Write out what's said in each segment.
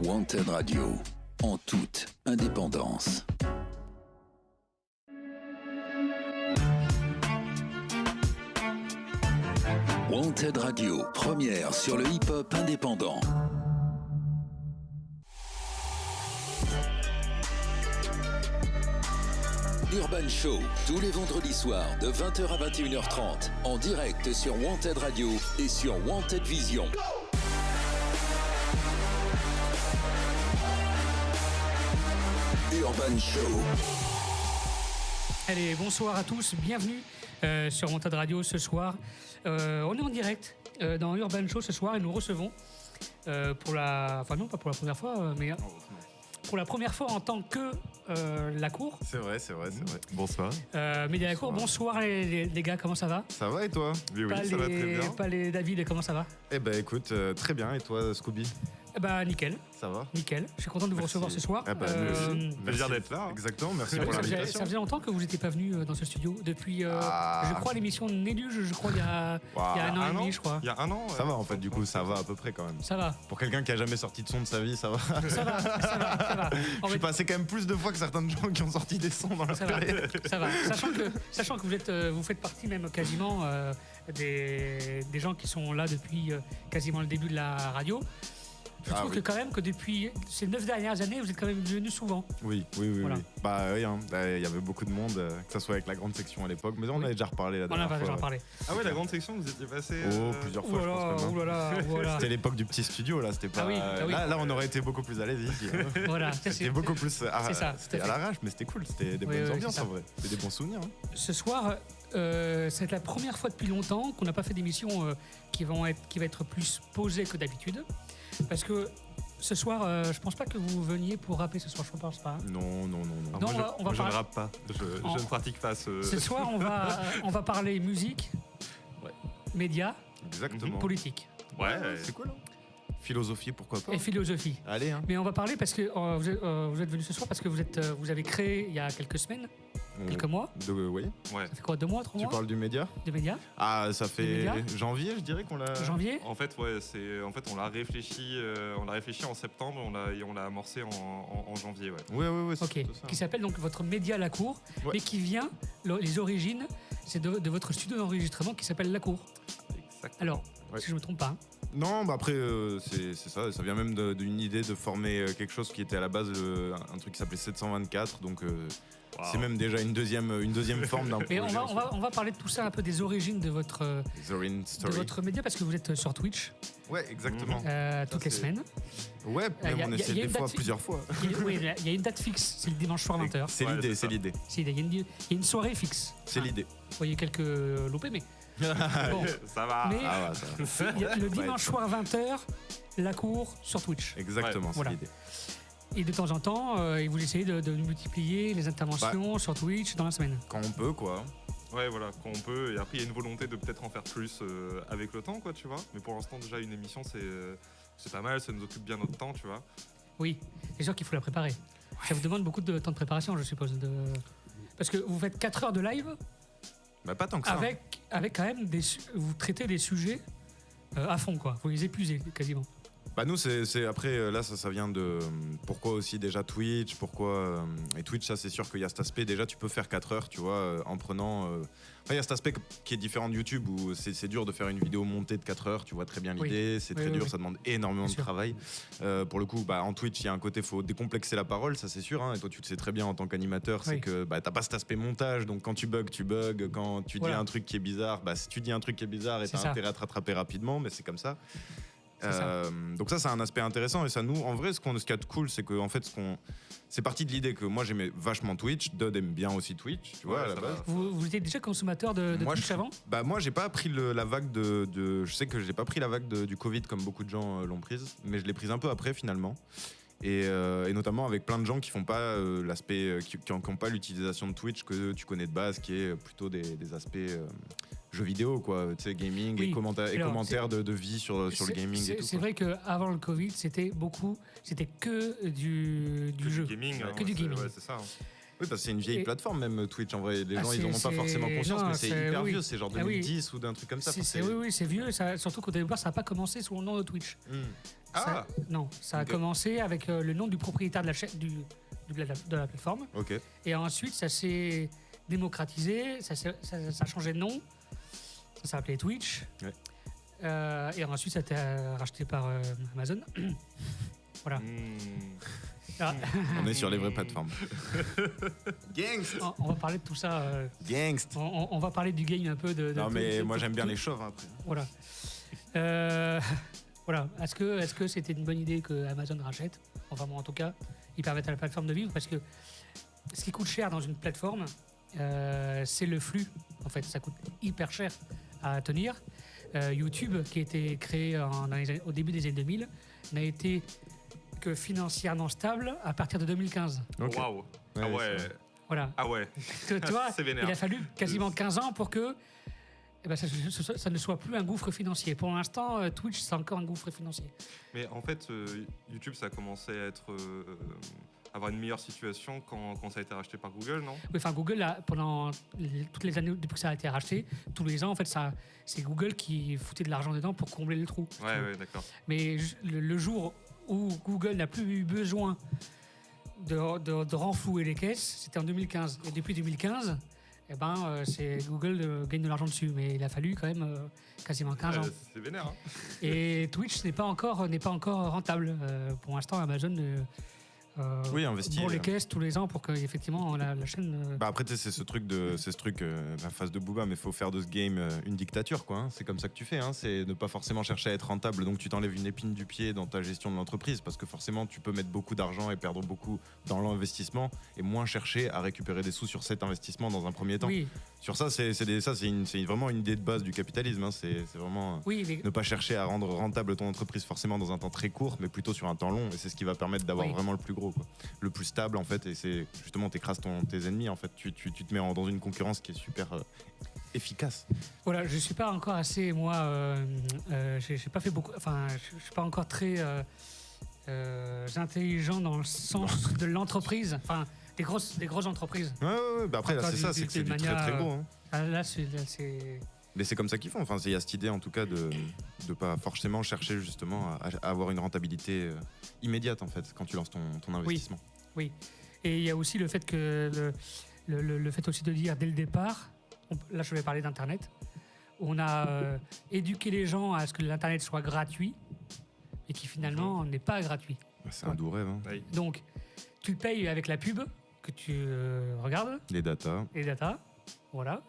Wanted Radio, en toute indépendance. Wanted Radio, première sur le hip-hop indépendant. Urban Show, tous les vendredis soirs de 20h à 21h30, en direct sur Wanted Radio et sur Wanted Vision. Urban Show. Allez, bonsoir à tous, bienvenue sur Wanted Radio ce soir. On est en direct dans Urban Show ce soir et nous recevons pour la... Enfin non, pas pour la première fois, mais pour la première fois en tant que la cour. C'est vrai. Bonsoir. Média la cour, bonsoir les gars, comment ça va? Ça va et toi? Oui, ça va très bien. Pas les David, comment ça va? Eh ben écoute, très bien. Et toi, Scooby? Eh ben nickel. Ça va? Nickel. Je suis content de vous recevoir ce soir. Eh ben, plaisir d'être là. Exactement, merci pour l'invitation. Ça faisait longtemps que vous n'étiez pas venu dans ce studio. Depuis, je crois, l'émission Néluge, je crois, il y a un an et demi, je crois. Il y a un an. Ça va en fait, du coup, ça va à peu près quand même. Ça va. Pour quelqu'un qui a jamais sorti de son de sa vie, ça va. Ça va. Je suis passé quand même plus de fois que certains gens qui ont sorti des sons dans leur carrière. Ça va. Sachant que vous faites partie même quasiment des gens qui sont là depuis quasiment le début de la radio. Je trouve que quand même que depuis ces 9 dernières années, vous êtes quand même venu souvent. Oui. Voilà. Bah oui, il y avait beaucoup de monde, que ce soit avec la grande section à l'époque, mais on avait déjà reparlé la dernière fois. On en a déjà reparlé. Ah ouais, la grande section, vous étiez passé. Plusieurs fois, je pense même. Voilà. C'était l'époque du petit studio, là, c'était pas. Ah oui. Là, on aurait été beaucoup plus à l'aise ici. Voilà. C'était beaucoup plus. C'était à l'arrache, mais c'était cool, c'était des bonnes ambiances en vrai. C'était des bons souvenirs. Ce soir, c'est la première fois depuis longtemps qu'on n'a pas fait d'émission qui va être plus posée que d'habitude. Parce que ce soir, je pense pas que vous veniez pour rapper ce soir, je ne pense pas. Non. Moi, je ne rappe pas. Je ne pratique pas ce. Ce soir, on va parler musique, médias, Exactement. politique. Ouais. C'est cool. Philosophie, pourquoi pas. Et philosophie. Allez, hein. Mais on va parler parce que vous êtes venu ce soir parce que vous avez créé il y a quelques semaines, quelques mois. Oui. Ouais. Ça fait quoi, 2 mois, 3 mois? Tu parles du média? De médias. Ah, ça fait janvier, je dirais qu'on l'a. Janvier. En fait, on l'a réfléchi en septembre, et on l'a amorcé en janvier, ouais. Oui, c'est Ok. ça. Qui s'appelle donc votre média La Cour, mais qui vient, les origines, c'est de votre studio d'enregistrement qui s'appelle La Cour. Exactement. Alors, si je me trompe pas. Non, bah après, c'est ça. Ça vient même d'une idée de former quelque chose qui était à la base un truc qui s'appelait 724. Donc, c'est même déjà une deuxième forme d'un projet. Mais on va parler de tout ça, un peu des origines de votre média, parce que vous êtes sur Twitch. Ouais, exactement. Toutes les semaines. Ouais, même on essaie des fois plusieurs fois. Oui, il y a une date fixe, c'est le dimanche soir 20h. C'est l'idée. Il y a une soirée fixe. C'est l'idée. Vous voyez quelques loupés, mais... Bon. Ça va. Mais il y a le dimanche soir 20h, La Cour sur Twitch. Exactement, c'est l'idée. Et de temps en temps, vous essayez de multiplier les interventions sur Twitch dans la semaine. Quand on peut, quoi. Ouais, voilà, quand on peut. Et après, il y a une volonté de peut-être en faire plus avec le temps, quoi, tu vois. Mais pour l'instant, déjà, une émission, c'est pas mal, ça nous occupe bien notre temps, tu vois. Oui. C'est sûr qu'il faut la préparer. Ça vous demande beaucoup de temps de préparation, je suppose. Parce que vous faites 4 heures de live. Bah, pas tant que ça. Avec quand même vous traitez des sujets à fond, quoi. Vous les épuisez quasiment. Bah nous c'est après là ça vient de pourquoi aussi déjà Twitch, pourquoi et Twitch, ça c'est sûr qu'il y a cet aspect, déjà tu peux faire 4 heures, tu vois, en prenant il y a cet aspect qui est différent de YouTube où c'est dur de faire une vidéo montée de 4 heures, tu vois très bien l'idée, c'est très dur, ça demande énormément de travail. Pour le coup, en Twitch, il y a un côté, faut décomplexer la parole, ça c'est sûr, hein, et toi tu le sais très bien en tant qu'animateur, c'est que t'as pas cet aspect montage, donc quand tu bugs, quand tu dis un truc qui est bizarre, si tu dis un truc qui est bizarre et t'as intérêt à te rattraper rapidement, mais c'est comme ça. Donc ça c'est un aspect intéressant, et ça nous en vrai ce qu'il y a de cool, c'est que en fait c'est parti de l'idée que moi j'aimais vachement Twitch, Dodd aime bien aussi Twitch, tu vois, à la base. Vous étiez déjà consommateur de Twitch avant? Moi j'ai pas pris la vague je sais que j'ai pas pris la vague du Covid comme beaucoup de gens l'ont prise, mais je l'ai prise un peu après finalement. Et notamment avec plein de gens qui font pas l'aspect, qui ont pas l'utilisation de Twitch que tu connais de base, qui est plutôt des aspects jeux vidéo, quoi, tu sais, gaming et commentaires de vie sur le gaming et tout. C'est vrai qu'avant le Covid, c'était que du jeu. Gaming, que du gaming. Ouais, c'est ça. Oui, parce que c'est une vieille Et- plateforme, même Twitch. En vrai, les gens, ils c'est- n'en ont pas c'est- forcément conscience, non, mais c'est c'est- hyper oui. vieux. C'est genre Ah oui. 2010 ou d'un truc comme ça. Oui, c'est vieux. Surtout qu'au départ, ça n'a pas commencé sous le nom de Twitch. Ah, Non, ça a Ok. commencé avec le nom du propriétaire de la chaîne, de la plateforme. ok. Et ensuite, ça s'est démocratisé, ça a changé de nom. Ça s'appelait Twitch. Ouais. Et ensuite, ça a été racheté par Amazon. Voilà. Alors, On est sur les vraies plateformes. Gangst. on va parler de tout ça. Gangst. On va parler du game un peu de Non, mais de- moi, de- j'aime bien de- les chauves après. Voilà. Voilà. Est-ce que c'était une bonne idée que Amazon rachète? Enfin, bon, en tout cas, ils permettent à la plateforme de vivre parce que ce qui coûte cher dans une plateforme, c'est le flux. En fait, ça coûte hyper cher à tenir. YouTube, qui a été créé au début des années 2000, n'a été que financièrement stable à partir de 2015. Ok. Waouh. Ah Ouais, ouais. Voilà. Ah ouais. Tu vois, C'est vénère. il a fallu quasiment 15 ans pour que ça ne soit plus un gouffre financier. Pour l'instant, Twitch, c'est encore un gouffre financier. Mais en fait, YouTube, ça a commencé à avoir une meilleure situation quand ça a été racheté par Google, non? Oui, enfin, Google, pendant toutes les années depuis que ça a été racheté, tous les ans, en fait, c'est Google qui foutait de l'argent dedans pour combler le trou. Ouais, d'accord. Mais le jour où Google n'a plus eu besoin de renflouer les caisses, c'était en 2015. Et depuis 2015, c'est Google gagne de l'argent dessus. Mais il a fallu quand même quasiment 15 ans. C'est vénère, hein. Et Twitch n'est pas encore rentable. Pour l'instant, Amazon Oui, investir. pour les caisses tous les ans pour que effectivement la chaîne. Bah après, tu sais, c'est ce truc, la phase de Booba, mais il faut faire de ce game une dictature, quoi. Hein. C'est comme ça que tu fais. Hein. C'est ne pas forcément chercher à être rentable, donc tu t'enlèves une épine du pied dans ta gestion de l'entreprise, parce que forcément, tu peux mettre beaucoup d'argent et perdre beaucoup dans l'investissement, et moins chercher à récupérer des sous sur cet investissement dans un premier temps. Oui, Sur ça, c'est vraiment une idée de base du capitalisme. Hein. C'est vraiment oui, mais ne pas chercher à rendre rentable ton entreprise forcément dans un temps très court, mais plutôt sur un temps long, et c'est ce qui va permettre d'avoir Oui. vraiment le plus gros, quoi. Le plus stable en fait, et c'est justement t'écrases tes ennemis en fait, tu te mets dans une concurrence qui est super efficace. voilà, je suis pas encore assez moi. J'ai pas fait beaucoup. Enfin, je suis pas encore très intelligent dans le sens de l'entreprise. Enfin, des grosses entreprises. Ouais, bah après là Encore c'est ça, du- c'est que du c'est du très mania, très gros. Hein. Là, c'est. Mais c'est comme ça qu'ils font. Enfin, il y a cette idée en tout cas de pas forcément chercher justement à avoir une rentabilité immédiate en fait quand tu lances ton investissement. Oui. Et il y a aussi le fait que le fait aussi de dire dès le départ. Là, je vais parler d'Internet. On a éduqué les gens à ce que l'Internet soit gratuit et qui finalement n'est pas gratuit. Bah, c'est un doux rêve. Hein. Oui. Donc, tu payes avec la pub que tu regardes, Les datas. les datas, voilà.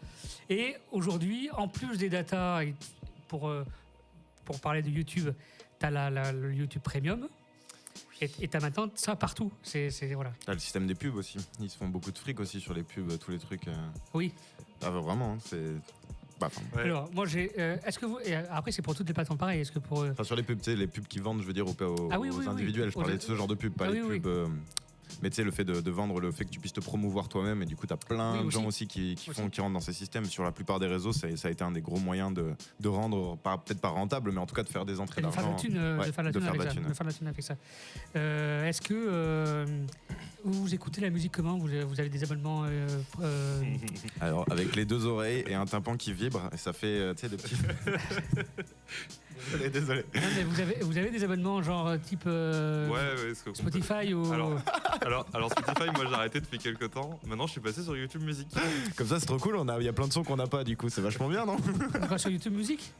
Et aujourd'hui, en plus des datas, pour parler de YouTube, tu as le YouTube Premium. Et tu as maintenant ça partout. Voilà. Ah, le système des pubs aussi. Ils se font beaucoup de fric aussi sur les pubs, tous les trucs. Oui. Ah, vraiment, hein, c'est. Bah, enfin, Ouais. Alors, moi, est-ce que vous. Et après, c'est pour toutes les plateformes pareil. Est-ce que pour. enfin, sur les pubs, tu sais, les pubs qui vendent, je veux dire, aux Ah oui, oui, oui. individuels. Je parlais de ce genre de pubs, pas Ah les oui, pubs. Mais tu sais, le fait de vendre, le fait que tu puisses te promouvoir toi-même, et du coup, tu as plein Oui, de gens aussi. aussi qui Aussi. rentrent dans ces systèmes. Sur la plupart des réseaux, ça a été un des gros moyens de rendre, peut-être pas rentable, mais en tout cas de faire des entrées De faire d'argent. la thune, Ouais, de faire la de thune faire avec de la ça. thune, De faire la thune avec ça. Est-ce que vous écoutez la musique comment vous avez des abonnements Alors, avec les deux oreilles et un tympan qui vibre, et ça fait, tu sais, des petits. Désolé. Non, mais vous avez des abonnements genre type Ouais, parce que Spotify ou. Alors Spotify, moi j'ai arrêté depuis quelques temps. Maintenant, je suis passé sur YouTube Music. Comme ça, c'est trop cool. Il y a plein de sons qu'on n'a pas, du coup, c'est vachement bien, non? Quoi, sur YouTube Musique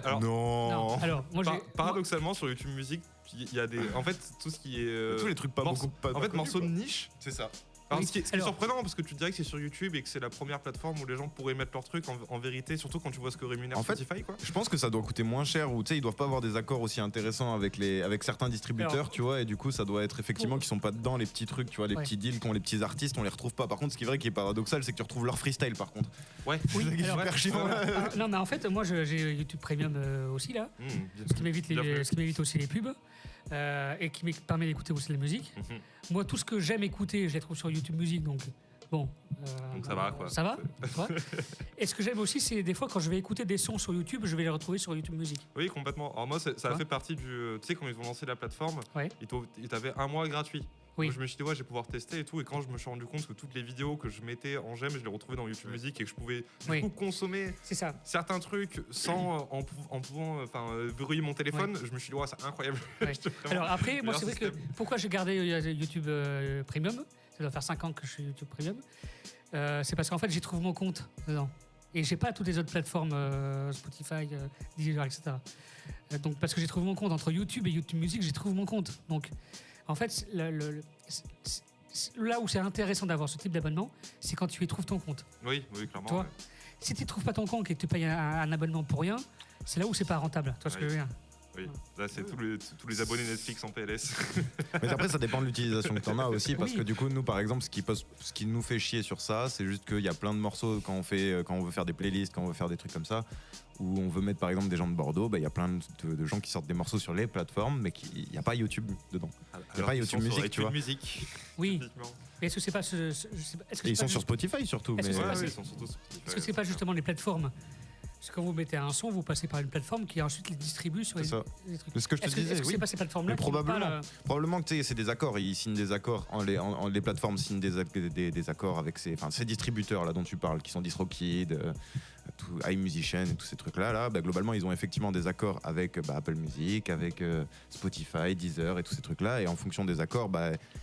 Alors, Non. Alors, moi j'ai. Paradoxalement, sur YouTube Music, il y a des. En fait, tout ce qui est. Tous les trucs pas morceaux- beaucoup. Pas, en pas fait, connus, morceaux de quoi. niche. C'est ça. Alors, Oui. ce qui est Alors- surprenant, parce que tu te dirais que c'est sur YouTube et que c'est la première plateforme où les gens pourraient mettre leurs trucs en vérité, surtout quand tu vois ce que rémunère En fait, Spotify, quoi. Je pense que ça doit coûter moins cher, ou tu sais, ils doivent pas avoir des accords aussi intéressants avec certains distributeurs, Alors- tu vois, et du coup, ça doit être effectivement qu'ils sont pas dedans, les petits trucs, tu vois, les Ouais. petits deals qu'ont les petits artistes, on les retrouve pas. Par contre, ce qui est vrai qui est paradoxal, c'est que tu retrouves leur freestyle, par contre. Ouais. Oui, C'est alors- super chiant. Non, mais en fait, moi j'ai YouTube Premium aussi là, Bien ce qui m'évite Bien fait. ce qui m'évite aussi les pubs et qui me permet d'écouter aussi la musique. Mhm. Moi, tout ce que j'aime écouter, je les trouve sur YouTube Music, donc bon. Donc ça va, quoi. Ça va. tu vois. Et ce que j'aime aussi, c'est des fois quand je vais écouter des sons sur YouTube, je vais les retrouver sur YouTube Music. Oui, complètement. Alors moi, ça a Ouais. fait partie du... Tu sais, quand ils ont lancé la plateforme, Ouais. ils t'avaient un mois gratuit. Oui. Donc, je me suis dit, je vais pouvoir tester et tout. Et quand je me suis rendu compte que toutes les vidéos que je mettais en j'aime, je les retrouvais dans YouTube Music et que je pouvais du coup consommer certains trucs sans en pouvant verrouiller mon téléphone, je me suis dit, c'est incroyable. Ouais. Alors après, moi, c'est vrai que pourquoi j'ai gardé YouTube Premium, ça doit faire 5 ans que je suis YouTube Premium, c'est parce qu'en fait, j'y trouve mon compte dedans. Et j'ai pas toutes les autres plateformes, Spotify, Deezer, etc. Donc, parce que j'ai trouvé mon compte entre YouTube et YouTube Music, j'ai trouvé mon compte. Donc, en fait, là où c'est intéressant d'avoir ce type d'abonnement, c'est quand tu y trouves ton compte. Oui, clairement. Toi, si tu ne trouves pas ton compte et que tu payes un abonnement pour rien, c'est là où c'est pas rentable. Tu vois ce que je veux dire? Oui, là c'est tous les abonnés Netflix en PLS. Mais après ça dépend de l'utilisation que tu en as aussi, parce que du coup nous par exemple ce qui nous fait chier sur ça, c'est juste qu'il y a plein de morceaux quand on veut faire des playlists, quand on veut faire des trucs comme ça, où on veut mettre par exemple des gens de Bordeaux, il y a plein de gens qui sortent des morceaux sur les plateformes, mais il n'y a pas YouTube dedans. Il n'y a pas YouTube Music, tu vois. Musique, oui. Mais est-ce que c'est pas ils sont sur Spotify surtout. Ils sont surtout sur Spotify. Est-ce que c'est pas justement les plateformes? Parce que quand vous mettez un son, vous passez par une plateforme qui ensuite les distribue sur les trucs. C'est ce que je te disais. Est-ce que c'est pas ces plateformes-là probablement que c'est des accords. Ils signent des accords. Les plateformes signent des accords avec ces distributeurs là dont tu parles, qui sont DistroKid, iMusician et tous ces trucs-là. Globalement, ils ont effectivement des accords avec Apple Music, avec Spotify, Deezer et tous ces trucs-là. Et en fonction des accords,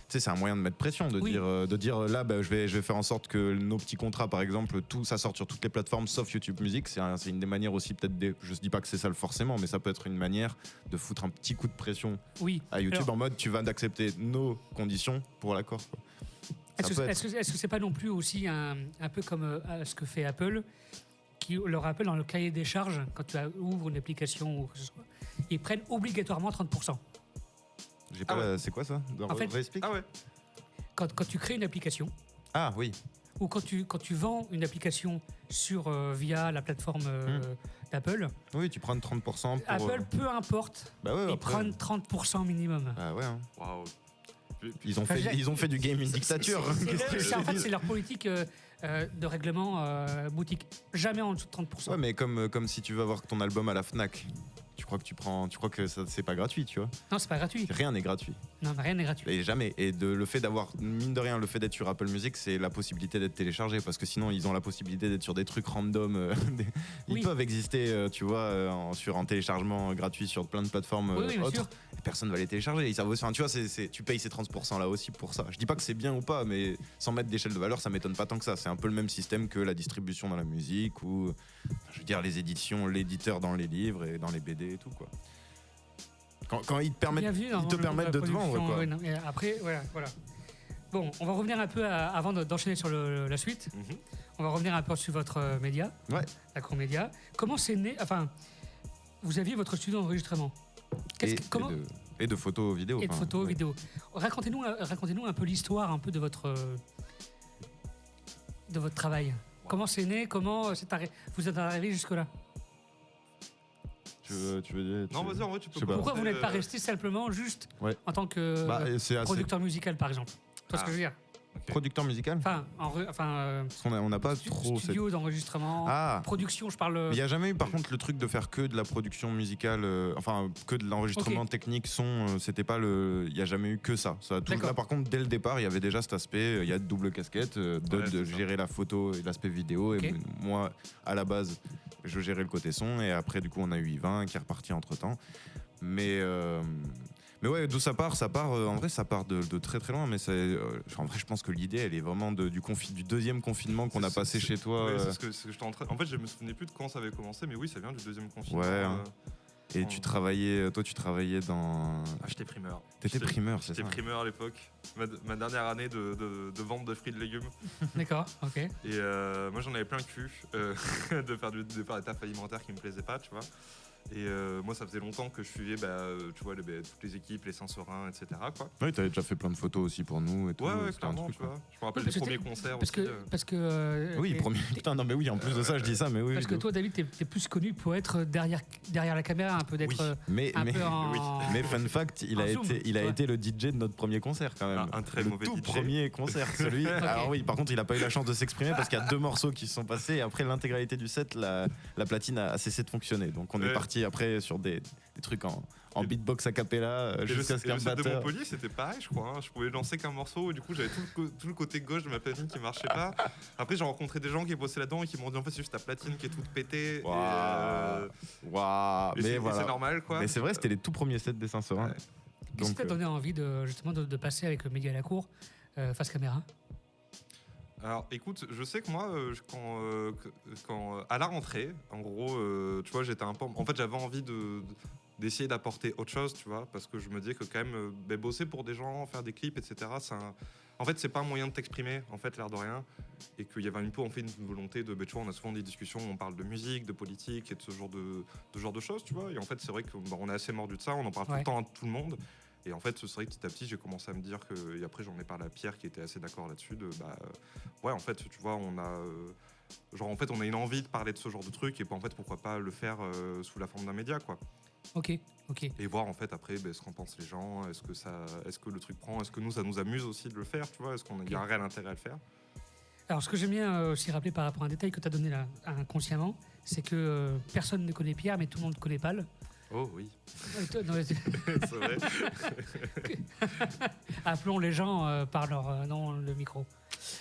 c'est un moyen de mettre pression, de dire là, je vais faire en sorte que nos petits contrats, par exemple, tout ça sorte sur toutes les plateformes sauf YouTube Music. C'est une des manières aussi, peut-être, je ne dis pas que c'est ça forcément, mais ça peut être une manière de foutre un petit coup de pression à YouTube en mode tu vas d'accepter nos conditions pour l'accord. Est-ce que c'est pas non plus aussi un peu comme ce que fait Apple, qui leur rappelle dans le cahier des charges, quand tu ouvres une application ou que ce soit, ils prennent obligatoirement 30%. C'est quoi ça? En fait, quand tu crées une application. Ah oui. Ou quand tu vends une application via la plateforme d'Apple. Oui, tu prends 30% pour... Apple, peu importe, ils prennent 30% minimum. Ah ouais. Waouh. Ils ont fait du game une dictature. En fait, c'est leur politique de règlement boutique. Jamais en dessous de 30%. Ouais, mais comme si tu veux avoir ton album à la Fnac. Tu crois que ça, c'est pas gratuit, tu vois? Non, c'est pas gratuit. Rien n'est gratuit. Non, mais rien n'est gratuit. Et jamais. Et le fait d'avoir, mine de rien, le fait d'être sur Apple Music, c'est la possibilité d'être téléchargé, parce que sinon, ils ont la possibilité d'être sur des trucs random. Ils peuvent exister, tu vois, sur un téléchargement gratuit sur plein de plateformes autres. Et personne va les télécharger. Ils savent aussi, tu vois, tu payes ces 30% là aussi pour ça. Je dis pas que c'est bien ou pas, mais sans mettre d'échelle de valeur, ça m'étonne pas tant que ça. C'est un peu le même système que la distribution dans la musique ou, je veux dire, les éditions, l'éditeur dans les livres et dans les BD et tout, quoi. Quand ils te permettent, de te vendre, quoi. Non, après, voilà. Bon, on va revenir un peu avant d'enchaîner sur la suite. On va revenir un peu sur votre média, Acromédia. Comment c'est né? Enfin, vous aviez votre studio d'enregistrement. Et de photos vidéo. Et de photos vidéo. Racontez-nous un peu l'histoire un peu de votre travail. Comment c'est né? Comment vous êtes arrivé jusque-là? Tu veux dire, non, vas-y, en vrai, tu peux. Pourquoi vous n'êtes pas resté simplement juste en tant que producteur musical, par exemple? Tu vois ce que je veux dire? Okay. Producteur musical? On n'a pas trop studio d'enregistrement, production, je parle. Il n'y a jamais eu par contre le truc de faire que de la production musicale, que de l'enregistrement technique, son, c'était pas il n'y a jamais eu que ça. Là par contre dès le départ il y avait déjà cet aspect, il y a de double casquette, de gérer la photo et l'aspect vidéo, et moi à la base je gérais le côté son, et après du coup on a eu Yvain qui est reparti entre temps, mais ouais, d'où ça part en vrai ça part de très très loin, mais en vrai je pense que l'idée elle est vraiment du deuxième confinement qu'on a passé chez toi. Ouais, c'est ce que j'étais en train. En fait je me souvenais plus de quand ça avait commencé, mais oui ça vient du deuxième confinement. Ouais. Et tu travaillais dans... j'étais primeur. T'étais primeur, c'est ça? J'étais primeur à l'époque. Ma dernière année de vente de fruits et de légumes. D'accord, ok. Et moi j'en avais plein le cul de faire des tafs alimentaires qui me plaisaient pas, tu vois. Et moi ça faisait longtemps que je suivais tu vois, toutes les équipes, les Saint-Seurin, etc. quoi. Oui, t'avais déjà fait plein de photos aussi pour nous et tout. Ouais, clairement, tu vois. Je me rappelle des premiers concerts aussi. Parce que oui, putain, non mais oui, en plus de ça je dis ça, mais oui. Parce que toi David t'es plus connu pour être derrière la caméra, un peu d'être mais fun fact, il a été le DJ de notre premier concert quand même. Un très mauvais DJ. Le tout premier concert, celui. Okay. Alors oui, par contre il a pas eu la chance de s'exprimer parce qu'il y a 2 morceaux qui se sont passés, et après l'intégralité du set, la platine a cessé de fonctionner, donc on est parti parti après sur des trucs en beatbox a cappella jusqu'à ce qu'un batteur. De Montpellier, c'était pareil, je crois. Hein. Je pouvais lancer qu'un morceau, et du coup, j'avais tout le côté gauche de ma platine qui marchait pas. Après, j'ai rencontré des gens qui bossaient là-dedans et qui m'ont dit en fait, c'est juste ta platine qui est toute pétée. Waouh. Mais voilà. C'est normal, quoi. Mais c'est vrai, c'était les tout premiers sets des Saint-Seurin. Ouais. Qu'est-ce qui t'a donné envie de passer avec le média à la cour face caméra? Alors écoute, je sais que moi, quand à la rentrée, en gros, tu vois, j'étais un peu... En fait, j'avais envie d'essayer d'apporter autre chose, tu vois, parce que je me disais que quand même, bosser pour des gens, faire des clips, etc., en fait, c'est pas un moyen de t'exprimer, en fait, l'air de rien, et qu'il y avait un peu en fait une volonté de... tu vois, on a souvent des discussions où on parle de musique, de politique et de ce genre de choses, tu vois, et en fait, c'est vrai qu'on est assez mordu de ça, on en parle tout le temps à tout le monde. Et en fait, c'est vrai que petit à petit, j'ai commencé à me dire que... Et après, j'en ai parlé à Pierre qui était assez d'accord là-dessus. Ouais, en fait, tu vois, on a une envie de parler de ce genre de truc. Et en fait, pourquoi pas le faire sous la forme d'un média, quoi. Ok. Et voir, en fait, après, ce qu'en pensent les gens. Est-ce que le truc prend? Est-ce que ça nous amuse aussi de le faire, tu vois? Est-ce qu'il y a un réel intérêt à le faire? Alors, ce que j'aime bien aussi rappeler par rapport à un détail que tu as donné là, inconsciemment, c'est que personne ne connaît Pierre, mais tout le monde connaît Pal. Oh oui. C'est vrai. Appelons les gens par leur nom, le micro.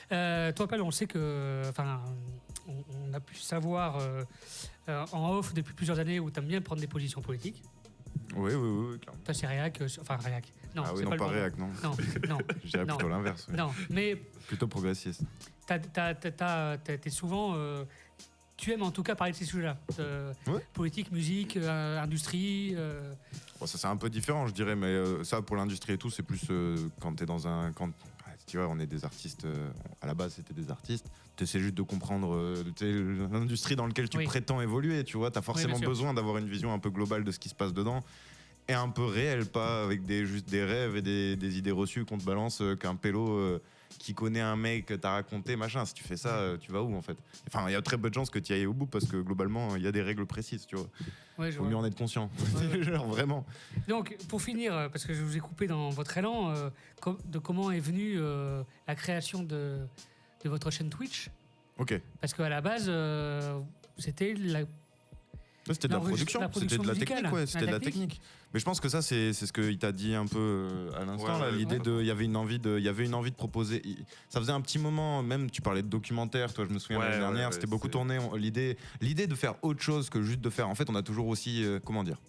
Toi, Pal, on sait que... on a pu savoir en off depuis plusieurs années où tu aimes bien prendre des positions politiques. Oui, clairement. Toi, c'est réac. Réac. Non, ah oui, c'est non, pas réac, non. Non. Je dirais plutôt l'inverse. Oui. Non, mais... Plutôt progressiste. T'es souvent... tu aimes en tout cas parler de ces sujets-là, politique, musique, industrie. Bon, ça c'est un peu différent, je dirais, mais ça pour l'industrie et tout, c'est plus quand t'es dans un... tu vois, on est des artistes, à la base c'était des artistes, t'essaies juste de comprendre l'industrie dans laquelle tu prétends évoluer, tu vois, t'as forcément besoin d'avoir une vision un peu globale de ce qui se passe dedans, et un peu réel, pas avec juste des rêves et des idées reçues qu'on te balance qu'un pélo... qui connaît un mec, t'a raconté, machin. Si tu fais ça, tu vas où en fait? Enfin, il y a très peu de chances que tu y ailles au bout parce que globalement, il y a des règles précises, tu vois. Ouais, faut mieux en être conscient. Genre, vraiment. Donc, pour finir, parce que je vous ai coupé dans votre élan, de comment est venue la création de votre chaîne Twitch. Ok. Parce qu'à la base, c'était c'était de la production, c'était de la technique, ouais, c'était de la technique. Mais je pense que ça, c'est ce qu'il t'a dit un peu à l'instant, l'idée il y avait une envie de proposer. Ça faisait un petit moment, même tu parlais de documentaire, toi, je me souviens l'année dernière, c'était beaucoup tourné. L'idée de faire autre chose que juste de faire. En fait, on a toujours aussi, comment dire,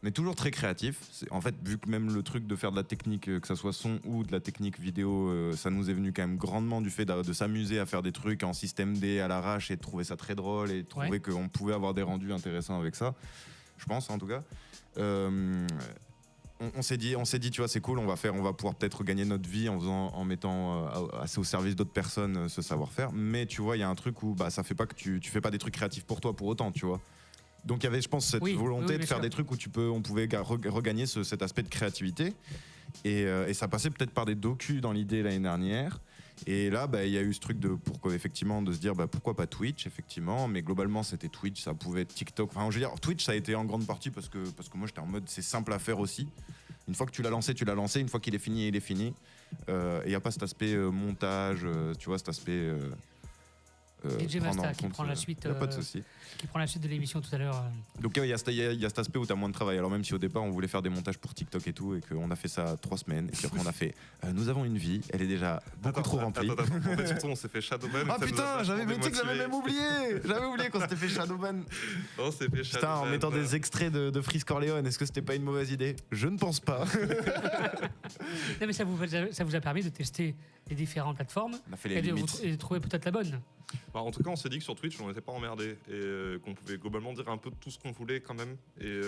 on est toujours très créatif. En fait, vu que même le truc de faire de la technique, que ça soit son ou de la technique vidéo, ça nous est venu quand même grandement du fait de s'amuser à faire des trucs en système D à l'arrache et de trouver ça très drôle et de trouver qu'on pouvait avoir des rendus intéressants avec ça. Je pense en tout cas. On s'est dit, tu vois, c'est cool, on va pouvoir peut-être gagner notre vie en mettant assez au service d'autres personnes ce savoir-faire. Mais tu vois, il y a un truc où ça fait pas que tu fais pas des trucs créatifs pour toi pour autant, tu vois. Donc il y avait, je pense, cette volonté de faire des trucs où on pouvait regagner cet aspect de créativité. Et ça passait peut-être par des docus dans l'idée l'année dernière. Et là, il y a eu ce truc de se dire pourquoi pas Twitch, effectivement. Mais globalement, c'était Twitch, ça pouvait être TikTok. Enfin, je veux dire, Twitch, ça a été en grande partie parce que moi, j'étais en mode, c'est simple à faire aussi. Une fois que tu l'as lancé, tu l'as lancé. Une fois qu'il est fini, il est fini. Et il n'y a pas cet aspect montage, tu vois, cet aspect... DJ Masta qui prend la suite. Pas de souci. Qui prend la suite de l'émission tout à l'heure. Donc il y a cet aspect où tu as moins de travail. Alors même si au départ on voulait faire des montages pour TikTok et tout et qu'on a fait ça 3 semaines et puis après on a fait nous avons une vie, elle est déjà beaucoup trop remplie. Attends. En fait, surtout on s'est fait Shadowban. Ah putain, j'avais même oublié. J'avais oublié qu'on s'était fait Shadowban. On s'est fait Shadowban. Putain, en mettant des extraits de Freeze Corleone, est-ce que c'était pas une mauvaise idée? Je ne pense pas. Non mais ça vous a permis de tester les différentes plateformes et de trouver peut-être la bonne. En tout cas, on s'est dit que sur Twitch, on n'était pas emmerdé et qu'on pouvait globalement dire un peu tout ce qu'on voulait quand même. Et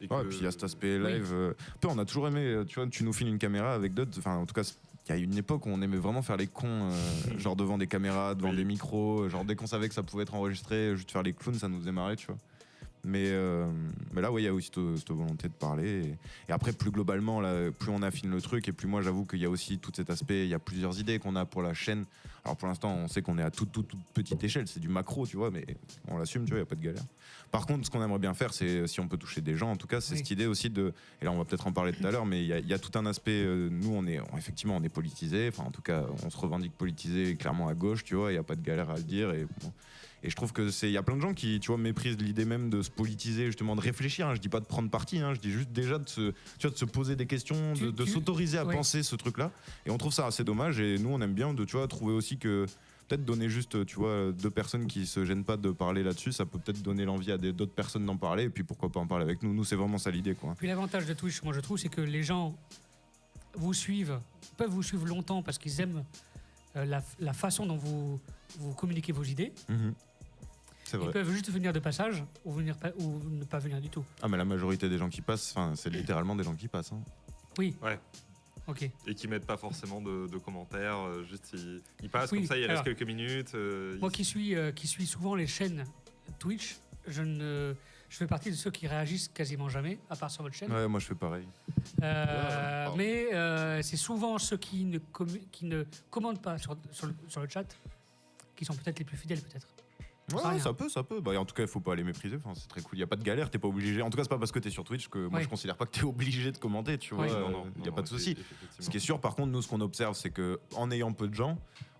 puis il y a cet aspect live. On a toujours aimé, tu vois, tu nous files une caméra avec d'autres. Enfin, en tout cas, il y a une époque où on aimait vraiment faire les cons, genre devant des caméras, devant des micros. Genre dès qu'on savait que ça pouvait être enregistré, juste faire les clowns, ça nous faisait marrer, tu vois. Mais là, il y a aussi cette volonté de parler. Et après, plus globalement, là, plus on affine le truc, et plus moi, j'avoue qu'il y a aussi tout cet aspect. Il y a plusieurs idées qu'on a pour la chaîne. Alors pour l'instant, on sait qu'on est à toute petite échelle. C'est du macro, tu vois, mais on l'assume, tu vois, il n'y a pas de galère. Par contre, ce qu'on aimerait bien faire, c'est, si on peut toucher des gens, en tout cas, c'est cette idée aussi de... Et là, on va peut-être en parler tout à l'heure, mais il y a tout un aspect... nous, effectivement, on est politisé. Enfin, en tout cas, on se revendique politisé clairement à gauche, tu vois. Il n'y a pas de galère à le dire. Et je trouve que il y a plein de gens qui, tu vois, méprisent l'idée même de se politiser, justement, de réfléchir. Je dis pas de prendre parti, je dis juste déjà de se poser des questions, de s'autoriser à penser ce truc-là. Et on trouve ça assez dommage. Et nous, on aime bien tu vois, trouver aussi que peut-être donner juste, tu vois, 2 personnes qui se gênent pas de parler là-dessus, ça peut peut-être donner l'envie à d'autres personnes d'en parler. Et puis pourquoi pas en parler avec nous. Nous, c'est vraiment ça l'idée, quoi. Puis l'avantage de Twitch, moi je trouve, c'est que les gens peuvent vous suivre longtemps parce qu'ils aiment la façon dont vous communiquez vos idées. C'est vrai. Ils peuvent juste venir de passage ou ne pas venir du tout. Ah, mais la majorité des gens qui passent, c'est littéralement des gens qui passent. Oui. Ouais. Ok. Et qui mettent pas forcément de commentaires, juste ils passent comme ça, il reste quelques minutes. Moi qui suis souvent les chaînes Twitch, je fais partie de ceux qui réagissent quasiment jamais, à part sur votre chaîne. Ouais, moi je fais pareil. Mais c'est souvent ceux qui ne commentent pas sur le chat qui sont peut-être les plus fidèles, peut-être. Ouais, ça peut. Bah, en tout cas, il faut pas les mépriser. Enfin, c'est très cool. Il y a pas de galère. T'es pas obligé. En tout cas, c'est pas parce que t'es sur Twitch que moi je considère pas que t'es obligé de commenter. Tu vois, il y a pas de souci. Ce qui est sûr, par contre, nous, ce qu'on observe, c'est que en ayant peu de gens,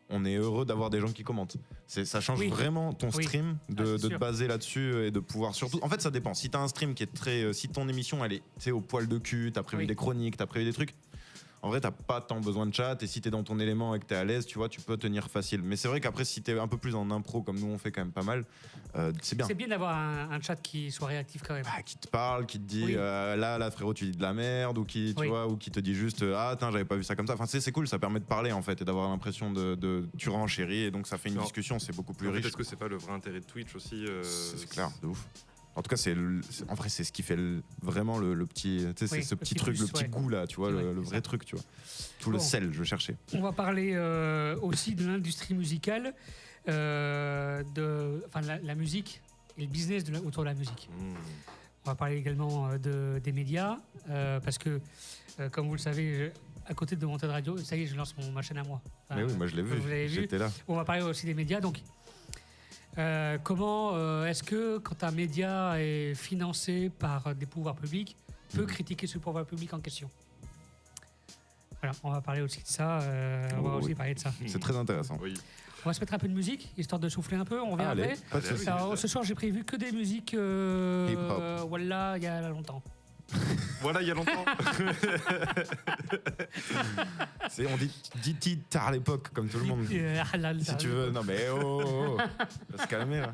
on est heureux d'avoir des gens qui commentent. Ça change vraiment ton stream de te baser là-dessus et de pouvoir surtout. En fait, ça dépend. Si t'as un stream qui est très, si ton émission elle est, au poil de cul, t'as prévu des chroniques, t'as prévu des trucs. En vrai, t'as pas tant besoin de chat, et si t'es dans ton élément et que t'es à l'aise, tu vois, tu peux tenir facile. Mais c'est vrai qu'après, si t'es un peu plus en impro, comme nous on fait quand même pas mal, c'est bien. C'est bien d'avoir un chat qui soit réactif quand même. Qui te parle, qui te dit là frérot, tu dis de la merde, ou qui, tu vois, ou qui te dit juste j'avais pas vu ça comme ça. Enfin, c'est cool, ça permet de parler en fait et d'avoir l'impression de tu renchéris, et donc ça fait une discussion, c'est beaucoup plus riche. Est-ce que c'est pas le vrai intérêt de Twitch aussi C'est clair, de ouf. En tout cas, en vrai, c'est ce qui fait vraiment le petit, c'est ce petit truc, le petit goût là, tu vois, le vrai truc, tu vois. Tout le sel, je cherchais. On va parler aussi de l'industrie musicale, la musique et le business autour de la musique. On va parler également des médias, parce que, comme vous le savez, à côté de Wanted Radio, ça y est, je lance ma chaîne à moi. Mais oui, moi je l'ai vu, j'étais là. On va parler aussi des médias, donc. Comment est-ce que quand un média est financé par des pouvoirs publics, peut critiquer ce pouvoir public en question? Voilà, on va parler aussi de ça. On va aussi parler de ça. C'est très intéressant. Oui. On va se mettre un peu de musique, histoire de souffler un peu. On revient après. Alors, ce soir, j'ai prévu que des musiques voilà, il y a longtemps. Voilà, il y a longtemps. On dit tard à l'époque, comme tout le monde. Si tu veux, non mais va se calmer là.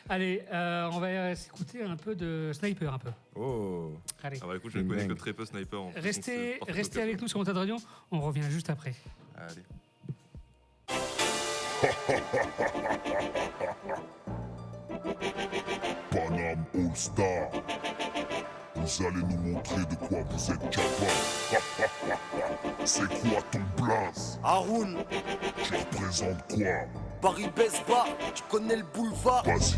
Allez, on va s'écouter un peu de Sniper un peu. Allez. Ah bah écoute, je ne connais que très peu Sniper. Restez avec nous sur Wanted Radio, on revient juste après. Allez. Paname All Star. Vous allez nous montrer de quoi vous êtes capable. C'est quoi ton blaze? Haroun. Tu représentes quoi? Paris baisse bas, tu connais le boulevard. Vas-y.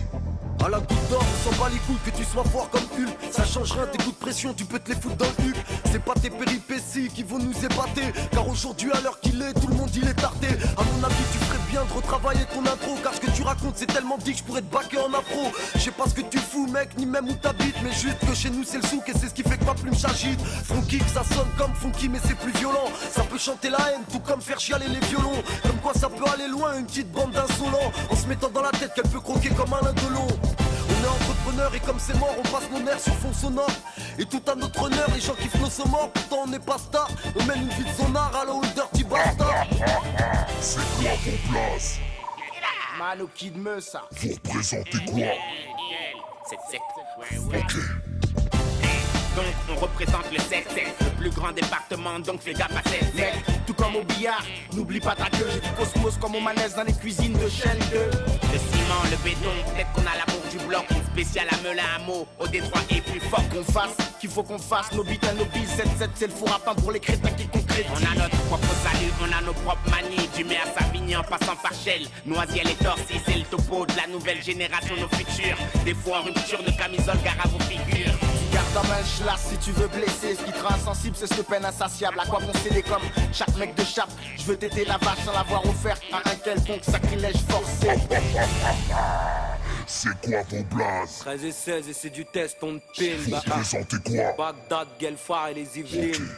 À la goutte d'or, on s'en bat les couilles que tu sois fort comme Hulk. Ça change rien, tes coups de pression, tu peux te les foutre dans le huc. C'est pas tes péripéties qui vont nous épater, car aujourd'hui à l'heure qu'il est, tout le monde il est tardé. À mon avis tu ferais bien de retravailler ton intro, car ce que tu racontes c'est tellement dit que je pourrais te baquer en afro. Je sais pas ce que tu fous mec, ni même où t'habites, mais juste que chez nous c'est le souk et c'est ce qui fait que ma plume s'agite. Funky, ça sonne comme funky mais c'est plus violent. Ça peut chanter la haine, tout comme faire chialer les violons. Comme quoi ça peut aller loin, une petite bande d'insolents, en se mettant dans la tête qu'elle peut croquer comme un lindelon. On est entrepreneur et comme c'est mort, on passe nos nerfs sur fond sonore. Et tout à notre honneur, les gens kiffent nos morts. Pourtant on n'est pas star, on mène une vie de sonar à la haut dirty bastard. C'est quoi ton place? Mano Kid Meusa. Vous représentez quoi? Ok. Donc on représente le 7-7, le plus grand département, donc fais gaffe à 7 mec, tout comme au billard, n'oublie pas ta queue. J'ai du cosmos comme au manège dans les cuisines de Shell 2. Le ciment, le béton, peut-être qu'on a l'amour du bloc. Une spéciale à Melun à Meaux, au Détroit et plus fort qu'on fasse, qu'il faut qu'on fasse. Nos bites à nos billes, 7-7 c'est le four à pain pour les crétins qui concrétisent. On a notre propre salut, on a nos propres manies. Du mai à Savigny en passant par Shell, Noisiel et Torcy, c'est le topo de la nouvelle génération, nos futurs. Des fois en rupture de camisole, gare à vos figures. Garde ta main, je lasse si tu veux blesser. Ce qui te rend insensible, c'est ce peine insatiable. À quoi bon céder comme chaque mec de chape? Je veux téter la vache sans l'avoir offert à un quelconque sacrilège forcé. C'est quoi vos blazes? 13 et 16 et c'est du test, on te pine. Vous représentez quoi? Bagdad, Guelphard et les Yvelines.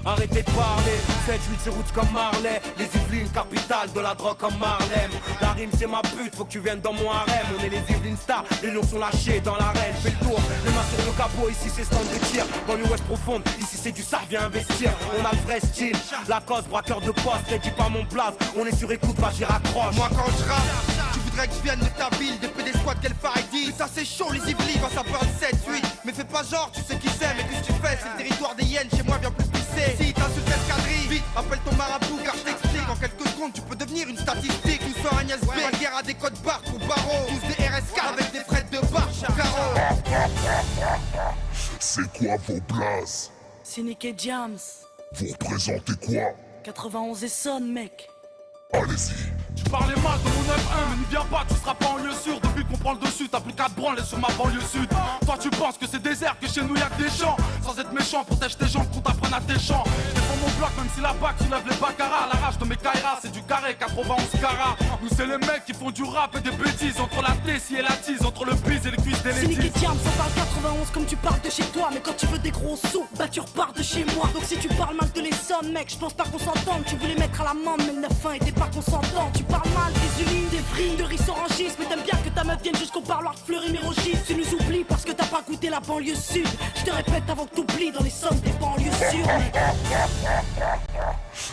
arrêtez de parler. 7-8 c'est route comme Marley. Les Yvelines, capitale de la drogue comme Marlem. La rime c'est ma pute, faut que tu viennes dans mon harem. On est les Yvelines stars, les lions sont lâchés dans l'arène. Fais le tour, les mains sur le capot, ici c'est stand de tir. Dans l'ouest profonde, ici c'est du ça, viens investir. On a le vrai style, la cause, braqueur de poste. Ne dis pas mon blaze, on est sur écoute, va j'y raccroche. Moi quand je rappe, tu voudrais que je vienne de ta ville, des PD squad qu'elle Faridi. Ça c'est chaud les Yvelines quand ça parle 7-8. Mais fais pas genre, tu sais qui c'est, mais qu'est-ce que tu fais? C'est le territoire des hyènes, chez moi viens plus pisser. Si t'insultes l'escadrille, vite, appelle ton marabout car je t'explique. En quelques secondes tu peux devenir une statistique. Nous sommes Agnès B, la guerre à des codes barres pour barreaux. Tous des RS4 avec des frettes de barche en carreau. C'est quoi vos places? C'est Nick et James. Vous représentez quoi? 91 et sonne mec. Allez-y. Tu parlais mal de mon 9-1 mais n'y viens pas, tu seras pas en lieu sûr. Depuis qu'on prend le dessus, t'as plus qu'à te branler sur ma banlieue sud. Toi tu penses que c'est désert, que chez nous y'a que des champs. Sans être méchant, protège tes jambes qu'on t'apprenne à tes champs. Je défends mon bloc même si la bac soulève les baccarat. La rage de mes kairas, c'est du carré, 91 carats. Nous c'est les mecs qui font du rap et des bêtises. Entre la tessie et la tise, entre le bise et les cuisses des C'est Nick et ladies. James, on parle 91 comme tu parles de chez toi. Mais quand tu veux des gros sous, bah tu repars de chez moi. Donc si tu parles mal de les sommes mec, je pense pas qu'on s'entende. Tu voulais mettre à l'amende mais le 9-1 était pas consentant. Tu parles mal des Ulines, des Vrines, de riz orangistes. Mais t'aimes bien que ta meuf vienne jusqu'au parloir de Fleury Mérogis. Tu nous oublies parce que t'as pas goûté la banlieue sud. Je te répète avant que t'oublies dans les sommes des banlieues sûres mec.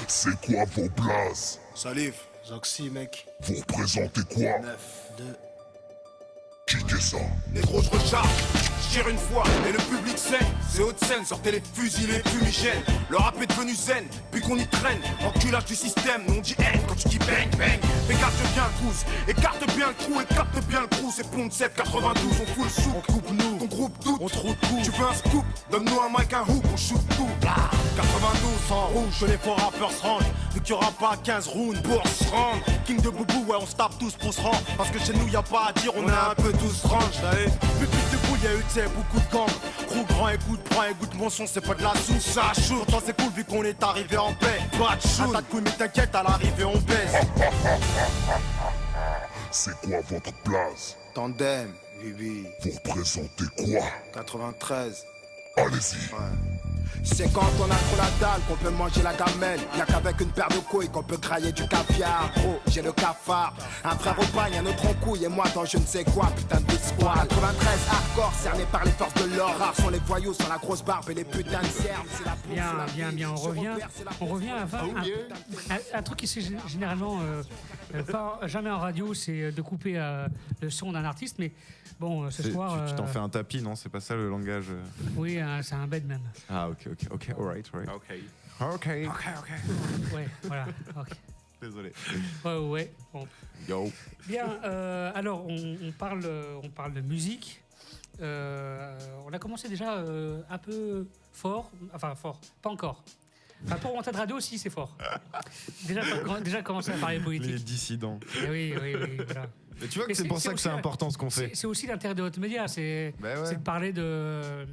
C'est quoi vos places? Salif, Zoxy mec. Vous représentez quoi? 9-2. Kickez ça. Négro je recharge, je tire une fois et le public saigne. C'est haute scène, sortez les fusils, les fumigènes. Le rap est devenu zen, puis qu'on y traîne. Enculage du système, nous on dit haine quand tu dis bang bang. Écarte bien le cruise, écarte bien le trou, écarte bien le trou. C'est Pont 7, 92, on fout le sou. On coupe nous, ton groupe doute, on trouve tout. Tu veux un scoop, donne-nous un mic, un hook, on shoot tout. 92 en rouge, que les faux rappeurs se rendent. Vu qu'il y aura pas 15 rounds pour se rendre. King de Boubou, ouais on se tape tous pour se rendre. Parce que chez nous y a pas à dire, on est un peu tous range. Plus de boule, y'a eu t'sais, beaucoup de gangs. Gros grand, écoute, prends, écoute mon son, c'est pas de la soupe, ça chaud. Pourtant c'est cool vu qu'on est arrivé en paix. Pas de chou, t'as de couilles mais t'inquiète, à l'arrivée on baisse. C'est quoi votre place? Tandem, Bibi. Vous représentez quoi? 93. Allez-y. C'est quand on a trop la dalle qu'on peut manger la gamelle. Y'a qu'avec une paire de couilles qu'on peut crailler du caviar. Gros, j'ai le cafard. Un frère au bagne, un autre en couille. Et moi dans je ne sais quoi, putain de squad. 93 hardcore, cerné par les forces de l'or. Rares sont les voyous, sans la grosse barbe et les putains de cernes. Bien, on revient à un truc qui c'est généralement pas jamais en radio, c'est de couper le son d'un artiste, mais bon, ce soir... Tu t'en fais un tapis, non? C'est pas ça le langage? Oui, c'est un bed même. Ah, ok, alright. Ok. Ouais, voilà, ok. Désolé. Ouais, bon. Yo. Bien, alors, on parle de musique. On a commencé déjà un peu fort, pas encore. Enfin, pour Wanted Radio aussi, c'est fort. Déjà commencer à parler politique. Les dissidents. Oui, voilà. Mais tu vois que c'est pour ça que c'est important ce qu'on fait. C'est aussi l'intérêt de votre média, c'est de parler de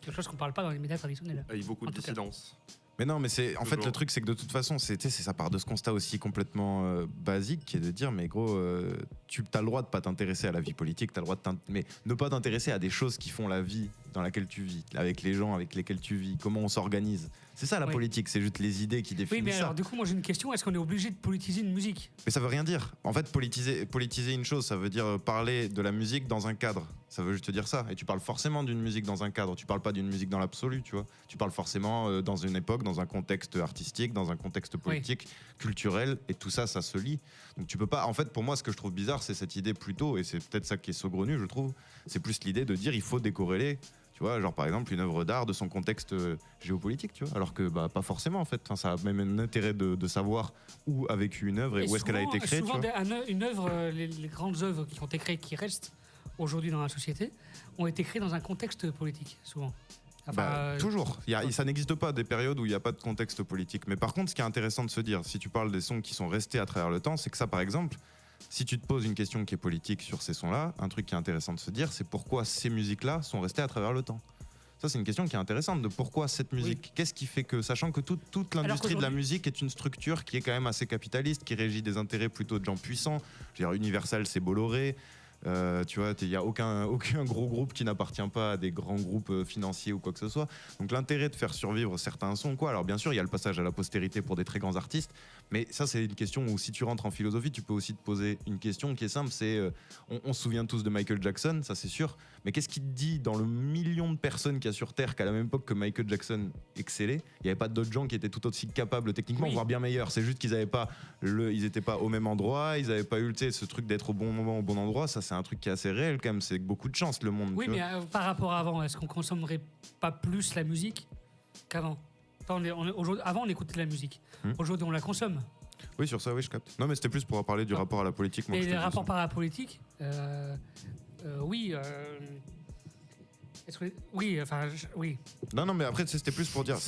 quelque chose qu'on ne parle pas dans les médias traditionnels. Avec beaucoup de dissidence. Mais non, mais en fait le truc c'est que de toute façon ça part de ce constat aussi complètement basique qui est de dire mais gros tu as le droit de pas t'intéresser à la vie politique, tu as le droit mais ne pas t'intéresser à des choses qui font la vie dans laquelle tu vis, avec les gens avec lesquels tu vis, comment on s'organise. C'est ça la politique, c'est juste les idées qui définissent ça. Oui, mais alors du coup moi j'ai une question, est-ce qu'on est obligé de politiser une musique? Mais ça veut rien dire. En fait politiser une chose, ça veut dire parler de la musique dans un cadre. Ça veut juste dire ça. Et tu parles forcément d'une musique dans un cadre. Tu parles pas d'une musique dans l'absolu, tu vois. Tu parles forcément dans une époque, dans un contexte artistique, dans un contexte politique, culturel, et tout ça, ça se lie. Donc tu peux pas. En fait, pour moi, ce que je trouve bizarre, c'est cette idée plutôt, et c'est peut-être ça qui est saugrenu, je trouve. C'est plus l'idée de dire il faut décorréler. Tu vois, genre par exemple une œuvre d'art de son contexte géopolitique, tu vois, alors que pas forcément en fait. Enfin, ça a même un intérêt de savoir où a vécu une œuvre et où est-ce qu'elle a été créée. Souvent, une œuvre, les grandes œuvres qui ont été créées, qui restent aujourd'hui dans la société, ont été créées dans un contexte politique, souvent. Toujours. Ça n'existe pas des périodes où il n'y a pas de contexte politique. Mais par contre, ce qui est intéressant de se dire, si tu parles des sons qui sont restés à travers le temps, c'est que ça, par exemple, si tu te poses une question qui est politique sur ces sons-là, un truc qui est intéressant de se dire, c'est pourquoi ces musiques-là sont restées à travers le temps. Ça, c'est une question qui est intéressante, de pourquoi cette musique. Oui. Qu'est-ce qui fait que, sachant que toute l'industrie de la musique est une structure qui est quand même assez capitaliste, qui régit des intérêts plutôt de gens puissants. Je veux dire, Universal, c'est Bolloré. Tu vois, il n'y a aucun gros groupe qui n'appartient pas à des grands groupes financiers ou quoi que ce soit. Donc l'intérêt de faire survivre certains sons, quoi. Alors bien sûr, il y a le passage à la postérité pour des très grands artistes, mais ça c'est une question où si tu rentres en philosophie, tu peux aussi te poser une question qui est simple, c'est on se souvient tous de Michael Jackson, ça c'est sûr, mais qu'est-ce qui te dit dans le million de personnes qu'il y a sur Terre qu'à la même époque que Michael Jackson excellait, il n'y avait pas d'autres gens qui étaient tout aussi capables techniquement, voire bien meilleurs. C'est juste qu'ils n'avaient pas ils n'étaient pas au même endroit, ils n'avaient pas eu ce truc d'être au bon moment, au bon endroit. Ça c'est un truc qui est assez réel quand même, c'est beaucoup de chance le monde. Oui, mais par rapport à avant, est-ce qu'on consommerait pas plus la musique qu'avant? Avant on écoutait de la musique, aujourd'hui on la consomme. Oui, sur ça, oui, je capte. Non, mais c'était plus pour parler du rapport à la politique. Et les rapports par la politique, oui. Oui. Non, mais après, c'était plus pour dire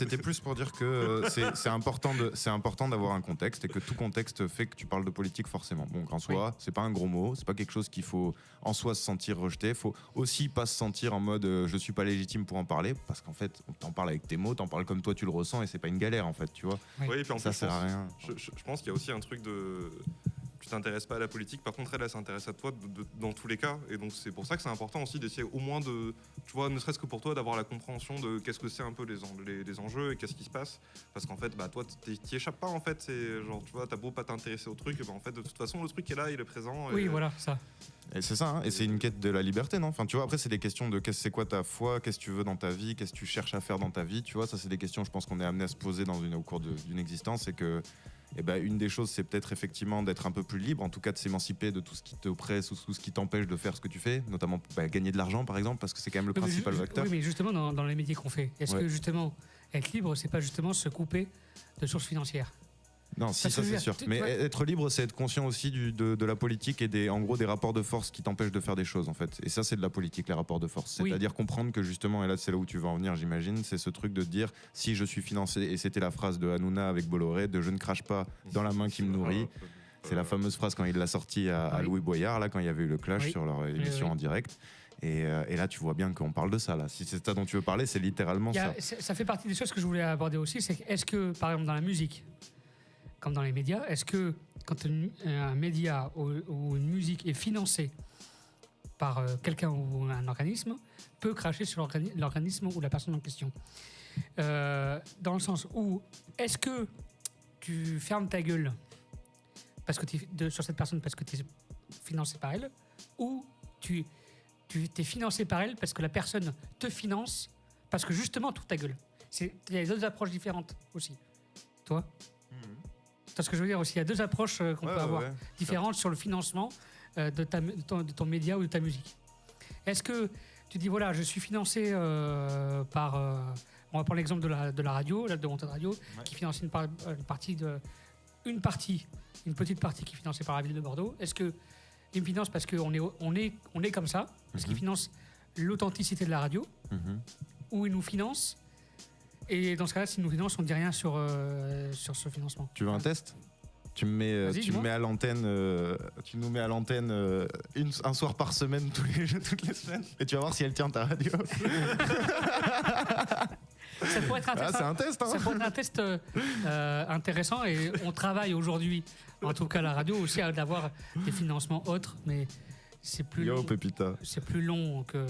que c'est important d'avoir un contexte et que tout contexte fait que tu parles de politique forcément. Bon, en soi, c'est pas un gros mot, c'est pas quelque chose qu'il faut en soi se sentir rejeté. Faut aussi pas se sentir en mode je suis pas légitime pour en parler, parce qu'en fait, t'en parles avec tes mots, t'en parles comme toi tu le ressens et c'est pas une galère en fait, tu vois. Oui, et puis en ça plus, sert à rien. Je pense qu'il y a aussi un truc de. Tu t'intéresses pas à la politique, par contre elle s'intéresse à toi dans tous les cas, et donc c'est pour ça que c'est important aussi d'essayer au moins de, tu vois, ne serait-ce que pour toi d'avoir la compréhension de qu'est-ce que c'est un peu les enjeux et qu'est-ce qui se passe, parce qu'en fait toi t'y échappes pas en fait, c'est genre tu vois t'as beau pas t'intéresser au truc, en fait de toute façon le truc est là, il est présent. Oui, voilà ça. Et c'est ça, hein, et c'est une quête de la liberté, non? Enfin, tu vois, après, c'est des questions de c'est quoi ta foi, qu'est-ce que tu veux dans ta vie, qu'est-ce que tu cherches à faire dans ta vie, tu vois, ça, c'est des questions, je pense, qu'on est amené à se poser au cours d'une existence, et que, une des choses, c'est peut-être effectivement d'être un peu plus libre, en tout cas de s'émanciper de tout ce qui t'oppresse ou tout ce qui t'empêche de faire ce que tu fais, notamment gagner de l'argent, par exemple, parce que c'est quand même le principal facteur. Oui, mais justement, dans les métiers qu'on fait, est-ce que justement, être libre, c'est pas justement se couper de sources financières? Non, si, ça c'est sûr. Mais être libre, c'est être conscient aussi de la politique et en gros des rapports de force qui t'empêchent de faire des choses en fait. Et ça, c'est de la politique, les rapports de force. C'est-à-dire comprendre que justement, et là c'est là où tu vas en venir, j'imagine, c'est ce truc de dire si je suis financé, et c'était la phrase de Hanouna avec Bolloré, de je ne crache pas dans la main qui me nourrit. C'est la fameuse phrase quand il l'a sortie à Louis Boyard, là, quand il y avait eu le clash sur leur émission en direct. Et là, tu vois bien qu'on parle de ça. Là. Si c'est ça dont tu veux parler, c'est littéralement ça. Ça fait partie des choses que je voulais aborder aussi. C'est est-ce que, par exemple, dans la musique, comme dans les médias, est-ce que quand un média ou une musique est financée par quelqu'un ou un organisme, peut cracher sur l'organisme ou la personne en question? Dans le sens où, est-ce que tu fermes ta gueule parce que sur cette personne parce que tu es financé par elle, ou tu t'es financé par elle parce que la personne te finance parce que justement tu ouvres ta gueule? Il y a deux approches différentes aussi. Toi? C'est ce que je veux dire aussi. Il y a deux approches qu'on peut avoir différentes sur le financement de ton média ou de ta musique. Est-ce que tu dis, voilà, je suis financé par... on va prendre l'exemple de la radio, de Wanted Radio, qui finance une petite partie qui est financée par la ville de Bordeaux. Est-ce qu'il me finance parce qu'on est comme ça, parce qu'il finance l'authenticité de la radio, ou il nous finance? Et dans ce cas-là, s'il nous finance, on ne dit rien sur ce financement. Tu veux un test? Tu me mets à l'antenne, tu nous mets à l'antenne un soir par semaine toutes les semaines, et tu vas voir si elle tient ta radio. Ça pourrait être intéressant. C'est un test, hein. Ça pourrait être un test intéressant, et on travaille aujourd'hui, en tout cas la radio aussi, à d'avoir des financements autres, mais c'est plus long. Pépita. C'est plus long que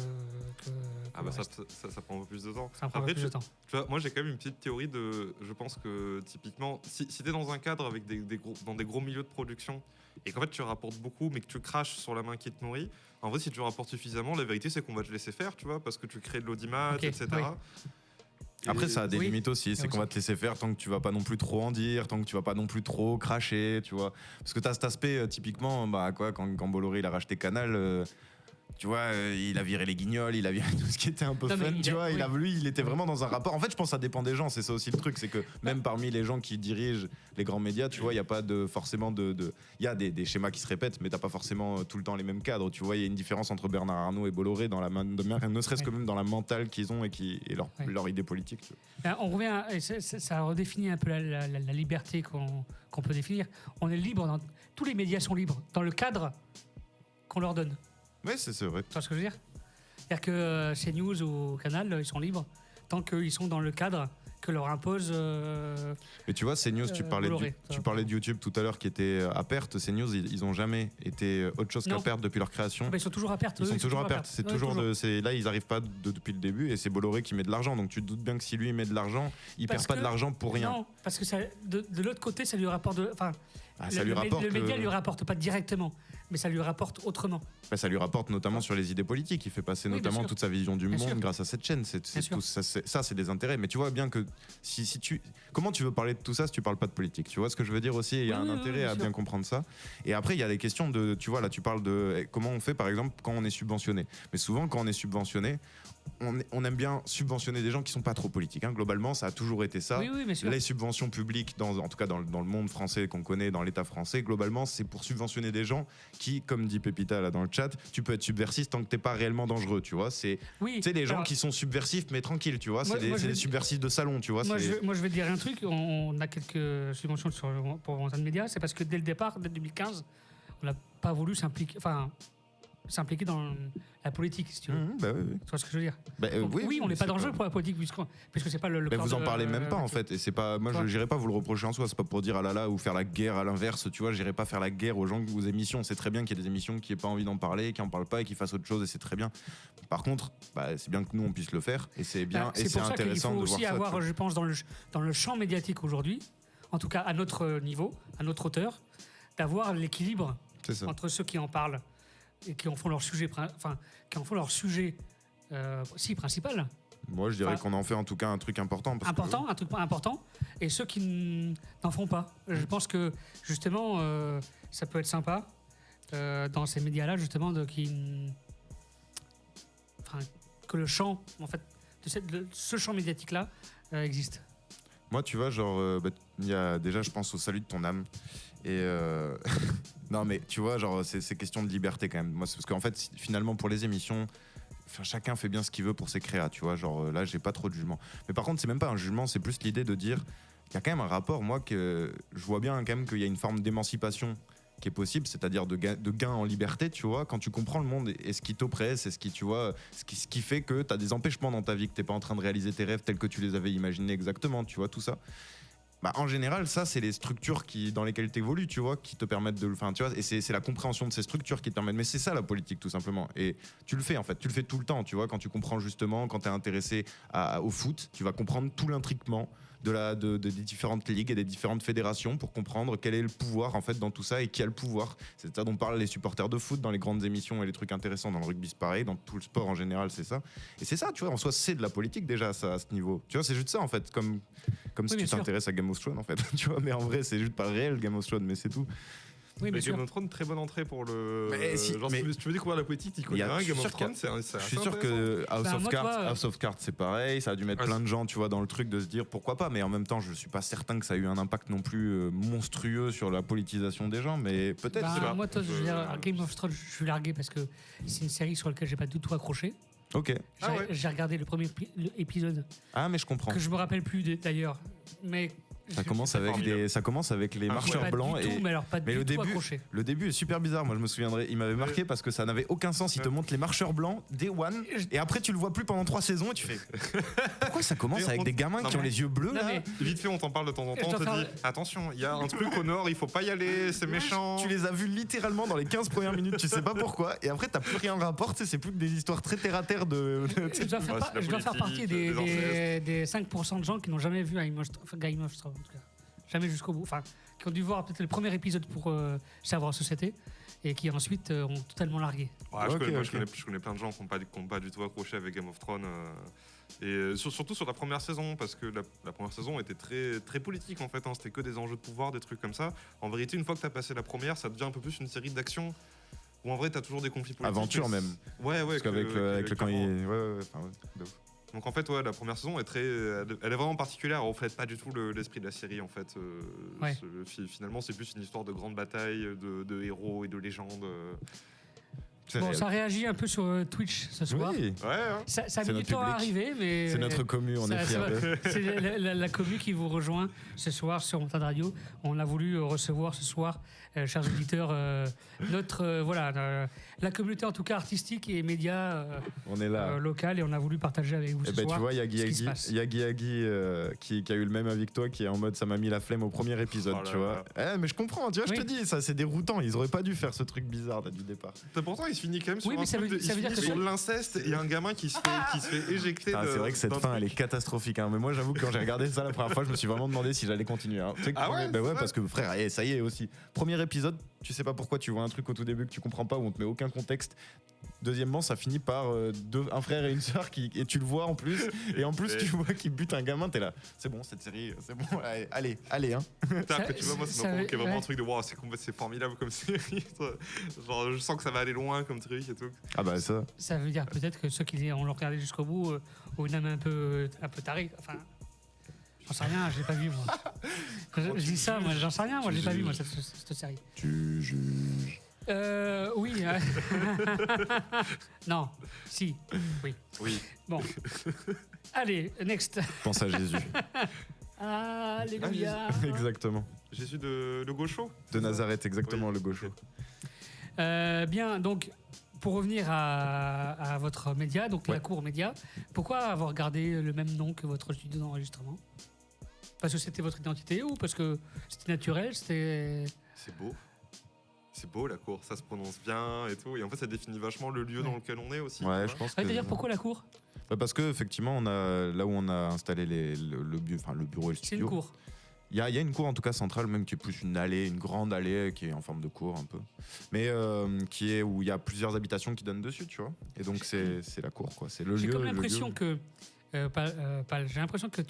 ça prend un peu plus de temps. Ça prend un peu plus de temps. Tu vois, moi j'ai quand même une petite théorie je pense que typiquement, si t'es dans un cadre avec dans des gros milieux de production, et qu'en fait tu rapportes beaucoup mais que tu craches sur la main qui te nourrit, en vrai si tu rapportes suffisamment, la vérité c'est qu'on va te laisser faire, tu vois, parce que tu crées de l'audimat, etc. Oui. Après, ça a des limites aussi, c'est qu'on va te laisser faire tant que tu vas pas non plus trop en dire, tant que tu vas pas non plus trop cracher, tu vois. Parce que t'as cet aspect, typiquement, quand Bolloré il a racheté Canal, tu vois, il a viré les guignols, il a viré tout ce qui était un peu fun, tu vois. Il était vraiment dans un rapport. En fait, je pense que ça dépend des gens, c'est ça aussi le truc, c'est que même parmi les gens qui dirigent les grands médias, tu vois, il n'y a pas forcément il y a des schémas qui se répètent, mais t'as pas forcément tout le temps les mêmes cadres, tu vois. Il y a une différence entre Bernard Arnault et Bolloré dans la main de mer, ne serait-ce que même dans la mentale qu'ils ont et leur idée politique. Tu vois. On revient, ça redéfinit un peu la liberté qu'on peut définir. On est libre, tous les médias sont libres dans le cadre qu'on leur donne. Oui, c'est vrai. Tu vois ce que je veux dire? C'est-à-dire que CNews ou Canal, ils sont libres tant qu'ils sont dans le cadre que leur impose. Mais tu vois, CNews, tu parlais de YouTube tout à l'heure qui était à perte. CNews, ils ont jamais été autre chose qu'à perte depuis leur création. Ils sont toujours à perte. Ils sont toujours à perte. C'est toujours là, ils n'arrivent pas depuis le début, et c'est Bolloré qui met de l'argent. Donc tu te doutes bien que si lui met de l'argent, il perd pas de l'argent pour rien. Non, parce que ça, de l'autre côté, ça lui rapporte. Le média lui rapporte pas directement, mais ça lui rapporte autrement. Ça lui rapporte notamment sur les idées politiques. Il fait passer notamment toute sa vision du monde grâce à cette chaîne. Ça, c'est des intérêts. Mais tu vois bien que comment tu veux parler de tout ça si tu parles pas de politique? Tu vois ce que je veux dire aussi? Il y a un intérêt à bien comprendre ça. Et après, il y a des questions de, tu vois, là, tu parles de comment on fait, par exemple, quand on est subventionné. Mais souvent, quand on est subventionné, on aime bien subventionner des gens qui sont pas trop politiques. Globalement, ça a toujours été ça. Les subventions publiques, en tout cas dans le monde français qu'on connaît, dans l'État français, globalement, c'est pour subventionner des gens qui, comme dit Pépita là dans le chat, tu peux être subversif tant que t'es pas réellement dangereux. Tu vois, c'est les gens qui sont subversifs mais tranquilles. Tu vois, c'est des subversifs de salon. Tu vois. Moi, je vais te dire un truc. On a quelques subventions pour Wanted Media. C'est parce que dès le départ, dès 2015, on n'a pas voulu s'impliquer dans la politique, si tu veux. Oui. Tu vois ce que je veux dire? Oui, on n'est pas dans le jeu pour la politique, puisque c'est pas le vous en parlez même pas, en fait. Et c'est pas, moi, je n'irai pas vous le reprocher en soi. C'est pas pour dire ah là là ou faire la guerre à l'inverse. Tu vois, j'irai pas faire la guerre aux gens, aux émissions. C'est très bien qu'il y ait des émissions qui n'aient pas envie d'en parler, qui en parlent pas et qui fassent autre chose. Et c'est très bien. Par contre, c'est bien que nous on puisse le faire. Et c'est bien. Et c'est intéressant de voir ça. Il faut aussi avoir, je pense, dans le champ médiatique aujourd'hui, en tout cas à notre niveau, à notre hauteur, d'avoir l'équilibre entre ceux qui en parlent et qui en font leur sujet, principal. Moi, je dirais qu'on en fait en tout cas un truc important. Un truc important, et ceux qui n'en font pas. Je pense que justement, ça peut être sympa dans ces médias-là, justement, que le champ, en fait, ce champ médiatique-là existe. Moi, tu vois, il y a déjà, je pense au salut de ton âme. Et non, mais tu vois, c'est question de liberté quand même. Moi, parce qu'en fait, finalement, pour les émissions, chacun fait bien ce qu'il veut pour ses créas, tu vois. Là, j'ai pas trop de jugement. Mais par contre, c'est même pas un jugement, c'est plus l'idée de dire qu'il y a quand même un rapport, moi, que je vois bien quand même qu'il y a une forme d'émancipation qui est possible, c'est-à-dire de gain en liberté, tu vois, quand tu comprends le monde et ce qui t'oppresse, et ce qui fait que tu as des empêchements dans ta vie, que t'es pas en train de réaliser tes rêves tels que tu les avais imaginés exactement, tu vois, tout ça. En général, ça, c'est les structures dans lesquelles tu évolues, tu vois, qui te permettent tu vois, et c'est la compréhension de ces structures qui te permettent. Mais c'est ça la politique, tout simplement. Et tu le fais, en fait, tu le fais tout le temps, tu vois, quand tu comprends justement, quand tu es intéressé au foot, tu vas comprendre tout l'intriquement des différentes ligues et des différentes fédérations pour comprendre quel est le pouvoir en fait dans tout ça et qui a le pouvoir. C'est ça dont parlent les supporters de foot dans les grandes émissions et les trucs intéressants dans le rugby, c'est pareil, dans tout le sport en général, c'est ça. Et c'est ça, tu vois, en soi, c'est de la politique déjà ça, à ce niveau. Tu vois, c'est juste ça en fait, comme si tu t'intéresses à Game of Thrones en fait. Tu vois, mais en vrai, c'est juste pas réel Game of Thrones, mais c'est tout. Oui, mais Game of Thrones, très bonne entrée pour le. Si tu veux découvrir la politique, tu connais rien. Game of Thrones, je suis sûr que House of Cards, c'est pareil. Ça a dû mettre plein de gens, tu vois, dans le truc de se dire pourquoi pas. Mais en même temps, je suis pas certain que ça a eu un impact non plus monstrueux sur la politisation des gens. Mais peut-être. Moi, Game of Thrones, je suis largué parce que c'est une série sur laquelle j'ai pas du tout accroché. Ok. J'ai regardé le premier épisode. Ah, mais je comprends. Que je me rappelle plus d'ailleurs. Mais. Ça commence avec les marcheurs blancs mais le début est super bizarre. Moi je me souviendrai, il m'avait marqué parce que ça n'avait aucun sens. Il te montre les marcheurs blancs Day One et après tu le vois plus pendant 3 saisons et tu fais pourquoi ça commence avec des gamins qui ont les yeux bleus là. Vite fait on t'en parle de temps en temps, on te dit attention, il y a un truc au nord, il faut pas y aller, c'est méchant. Tu les as vus littéralement dans les 15 premières minutes, tu sais pas pourquoi, et après t'as plus rien à rapporter, c'est plus que des histoires très terre à terre de. Je dois faire partie des 5% de gens qui n'ont jamais vu Game of Thrones. Jamais jusqu'au bout. Enfin, qui ont dû voir peut-être le premier épisode pour savoir ce que c'était et qui ensuite ont totalement largué. Je connais plein de gens qui n'ont pas du tout accroché avec Game of Thrones. Et surtout sur la première saison, parce que la première saison était très, très politique en fait. C'était que des enjeux de pouvoir, des trucs comme ça. En vérité, une fois que tu as passé la première, ça devient un peu plus une série d'action. Où en vrai, tu as toujours des conflits politiques. Aventure même. Ouais. Parce qu'avec le camp. Donc en fait, la première saison elle est vraiment particulière. Elle reflète pas du tout l'esprit de la série en fait. Finalement, c'est plus une histoire de grande bataille, de héros et de légendes. Bon, ça réagit un peu sur Twitch ce soir. Oui. Ça a mis du temps à arriver, mais... C'est notre commu, on est fiers d'eux. C'est la commu qui vous rejoint ce soir sur Montad Radio. On a voulu recevoir ce soir, chers auditeurs, la communauté en tout cas artistique et médias on est là. locale, et on a voulu partager avec vous ce soir. Tu vois, Yagi qui a eu le même avis que toi, qui est en mode ça m'a mis la flemme au premier épisode, tu vois. Mais je comprends, tu vois, je te dis, ça c'est déroutant. Ils auraient pas dû faire ce truc bizarre du départ. Pourtant, il se finit quand même sur sur l'inceste et un gamin qui se fait éjecter. C'est vrai que cette fin elle est catastrophique. Mais moi j'avoue que quand j'ai regardé ça la première fois, je me suis vraiment demandé si j'allais continuer. Parce que frère, ça y est aussi. Premier épisode, tu sais pas pourquoi, tu vois un truc au tout début que tu comprends pas, où on te met aucun contexte. Deuxièmement, ça finit par un frère et une sœur et tu le vois en plus, et en plus tu vois qu'ils butent un gamin, t'es là. C'est bon, cette série, c'est bon, allez hein. Tu vois, moi ça m'a provoqué vraiment un truc de wow, c'est formidable comme série. Genre, je sens que ça va aller loin comme truc et tout. Ah bah ça. Ça veut dire peut-être que ceux qui l'ont regardé jusqu'au bout ont une âme un peu tarée. Enfin, j'en sais rien, je l'ai pas vu moi. Je dis ça, moi j'en sais rien, moi j'ai pas vu moi cette série. Tu juges. Oui. Non, si, oui. Bon. Allez, next. Pense à Jésus. Alléluia. Exactement. Jésus de Gaucho. De Nazareth, exactement, le Gaucho. Bien, donc, pour revenir à votre média, donc la Cour Média, pourquoi avoir gardé le même nom que votre studio d'enregistrement ? Parce que c'était votre identité ou parce que c'était naturel, c'était... C'est beau. C'est beau la cour, ça se prononce bien et tout. Et en fait, ça définit vachement le lieu dans lequel on est aussi. Ouais, je pense que... D'ailleurs, pourquoi la cour ? Parce que effectivement, là où on a installé le bureau et le studio... C'est une cour. Il y a une cour en tout cas centrale, même qui est plus une allée, une grande allée qui est en forme de cour un peu. Mais où il y a plusieurs habitations qui donnent dessus, tu vois. Et donc c'est la cour, quoi. C'est le lieu. J'ai comme l'impression que... j'ai l'impression que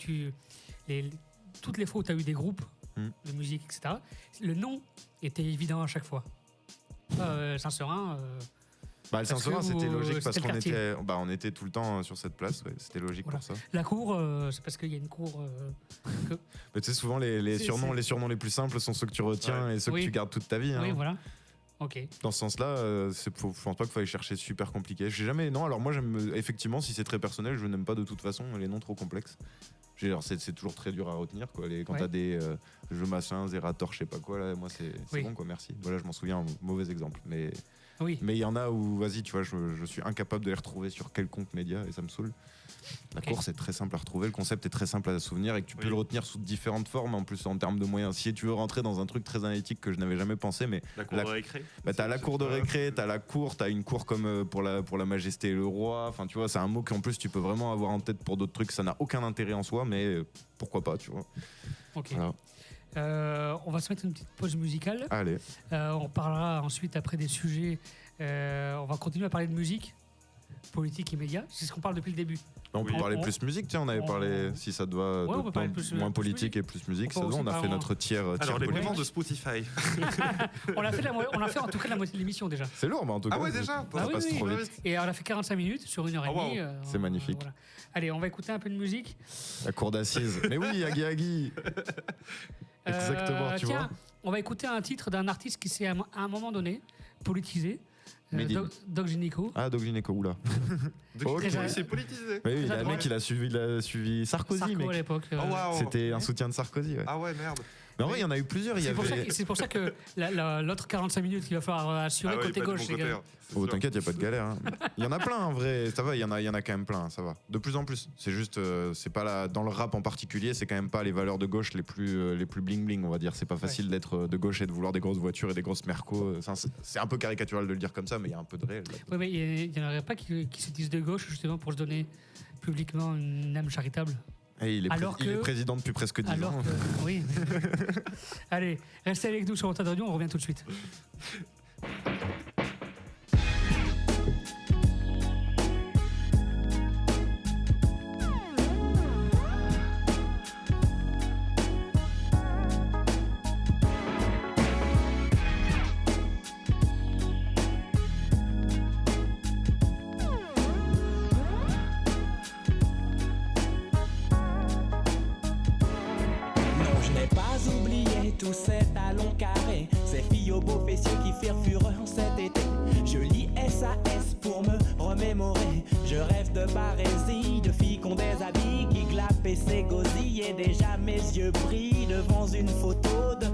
toutes les fois où tu as eu des groupes de musique, etc., le nom était évident à chaque fois. Saint-Seurin... le Saint-Seurin, c'était logique parce qu'on était tout le temps sur cette place. Ouais, c'était logique pour ça. La cour, c'est parce qu'il y a une cour... Mais tu sais, souvent, les surnoms les plus simples sont ceux que tu retiens et ceux que tu gardes toute ta vie. Oui, voilà. Ok. Dans ce sens-là, je pense pas qu'il fallait chercher super compliqué. J'ai jamais... Non, alors moi, j'aime... Effectivement, si c'est très personnel, je n'aime pas de toute façon les noms trop complexes. C'est toujours très dur à retenir, quoi. Quand t'as des jeux machin, Zerator, je sais pas quoi, là, moi c'est bon, quoi, merci. Voilà, je m'en souviens, un mauvais exemple. Mais il y en a où, vas-y, tu vois, je suis incapable de les retrouver sur quelconque média et ça me saoule. La course est très simple à retrouver, le concept est très simple à se souvenir et que tu peux le retenir sous différentes formes, en plus en termes de moyens. Si tu veux rentrer dans un truc très analytique que je n'avais jamais pensé, mais la cour de récré. T'as la cour de récré, t'as la cour, t'as une cour comme pour la majesté et le roi. Enfin, tu vois, c'est un mot qu'en plus tu peux vraiment avoir en tête pour d'autres trucs. Ça n'a aucun intérêt en soi, mais pourquoi pas, tu vois. Ok. Voilà. On va se mettre une petite pause musicale. Allez. On parlera ensuite après des sujets. On va continuer à parler de musique, politique et médias. C'est ce qu'on parle depuis le début. On peut parler plus musique, tiens, on avait parlé, si ça doit, moins politique et plus musique, ça on a fait notre tiers. Alors, les paiements de Spotify. on a fait en tout cas la moitié de l'émission déjà. C'est lourd, mais en tout cas. Ah ouais, déjà ça passe trop vite. Et on a fait 45 minutes sur 1h30. C'est magnifique. Voilà. Allez, on va écouter un peu de musique. La cour d'assises. Mais oui, Yagi. Exactement, tu vois. On va écouter un titre d'un artiste qui s'est à un moment donné politisé. Doc Gynéco. Ah, Doc Gynéco, oula. C'est politisé. Oui, le mec, il a suivi Sarkozy, mec. À l'époque. C'était un soutien de Sarkozy. Ouais. Ah ouais, merde. Mais en vrai, il y en a eu plusieurs. C'est pour ça que l'autre 45 minutes, il va falloir assurer côté gauche, les gars. Oh, t'inquiète, il n'y a pas de galère. Hein. Il y en a plein, en vrai. Ça va, il y en a quand même plein, ça va. De plus en plus. C'est juste, c'est pas dans le rap en particulier, c'est quand même pas les valeurs de gauche les plus bling-bling, on va dire. C'est pas facile d'être de gauche et de vouloir des grosses voitures et des grosses mercos. C'est un peu caricatural de le dire comme ça, mais il y a un peu de réel. Oui, mais il n'y en aurait pas qui se disent de gauche, justement, pour se donner publiquement une âme charitable. Et il est président depuis presque 10 ans. Oui. Allez, restez avec nous sur Montad Radio, on revient tout de suite. Tous ces talons carrés, ces filles aux beaux fessiers qui firent fureur cet été. Je lis ça, est-ce pour me remémorer? Je rêve de barésie, de filles qui ont des habits qui glapent et s'égosillent. Et déjà mes yeux brillent devant une photo de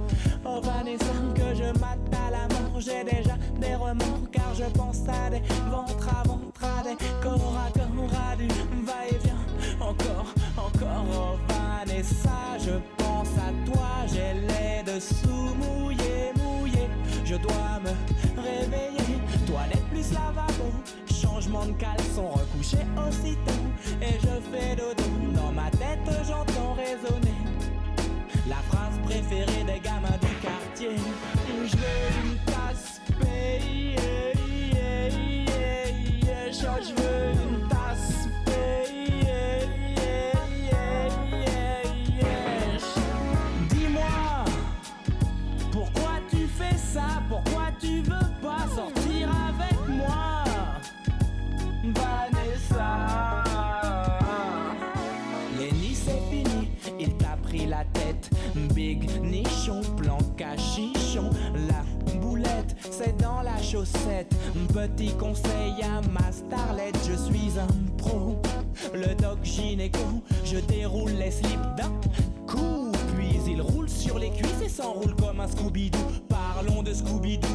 Vanessa que je mate à la mort. J'ai déjà des remords car je pense à des ventres à ventre, à des corps à corps, à du va-et-vient. Encore, oh Vanessa, je pense à toi. J'ai les dessous mouillés. Je dois me réveiller. Toilette plus lavabo, changement de caleçon, recouché aussitôt. Et je fais dodo, dans ma tête j'entends résonner la phrase préférée des gamins du quartier. Je veux une tasse payée, je veux une tasse payée. Dis-moi, pourquoi tu fais ça? Pourquoi tu veux pas sortir avec moi, Vanessa? Lenny, c'est fini, il t'a pris la tête. Big nichon, plan cachichon. La boulette, c'est dans la chaussette. Petit conseil à ma starlette, je suis un pro. Le doc gynéco, je déroule les slips d'un coup. Puis il roule sur les cuisses et s'enroule comme un Scooby-Doo. Parlons de Scooby-Doo,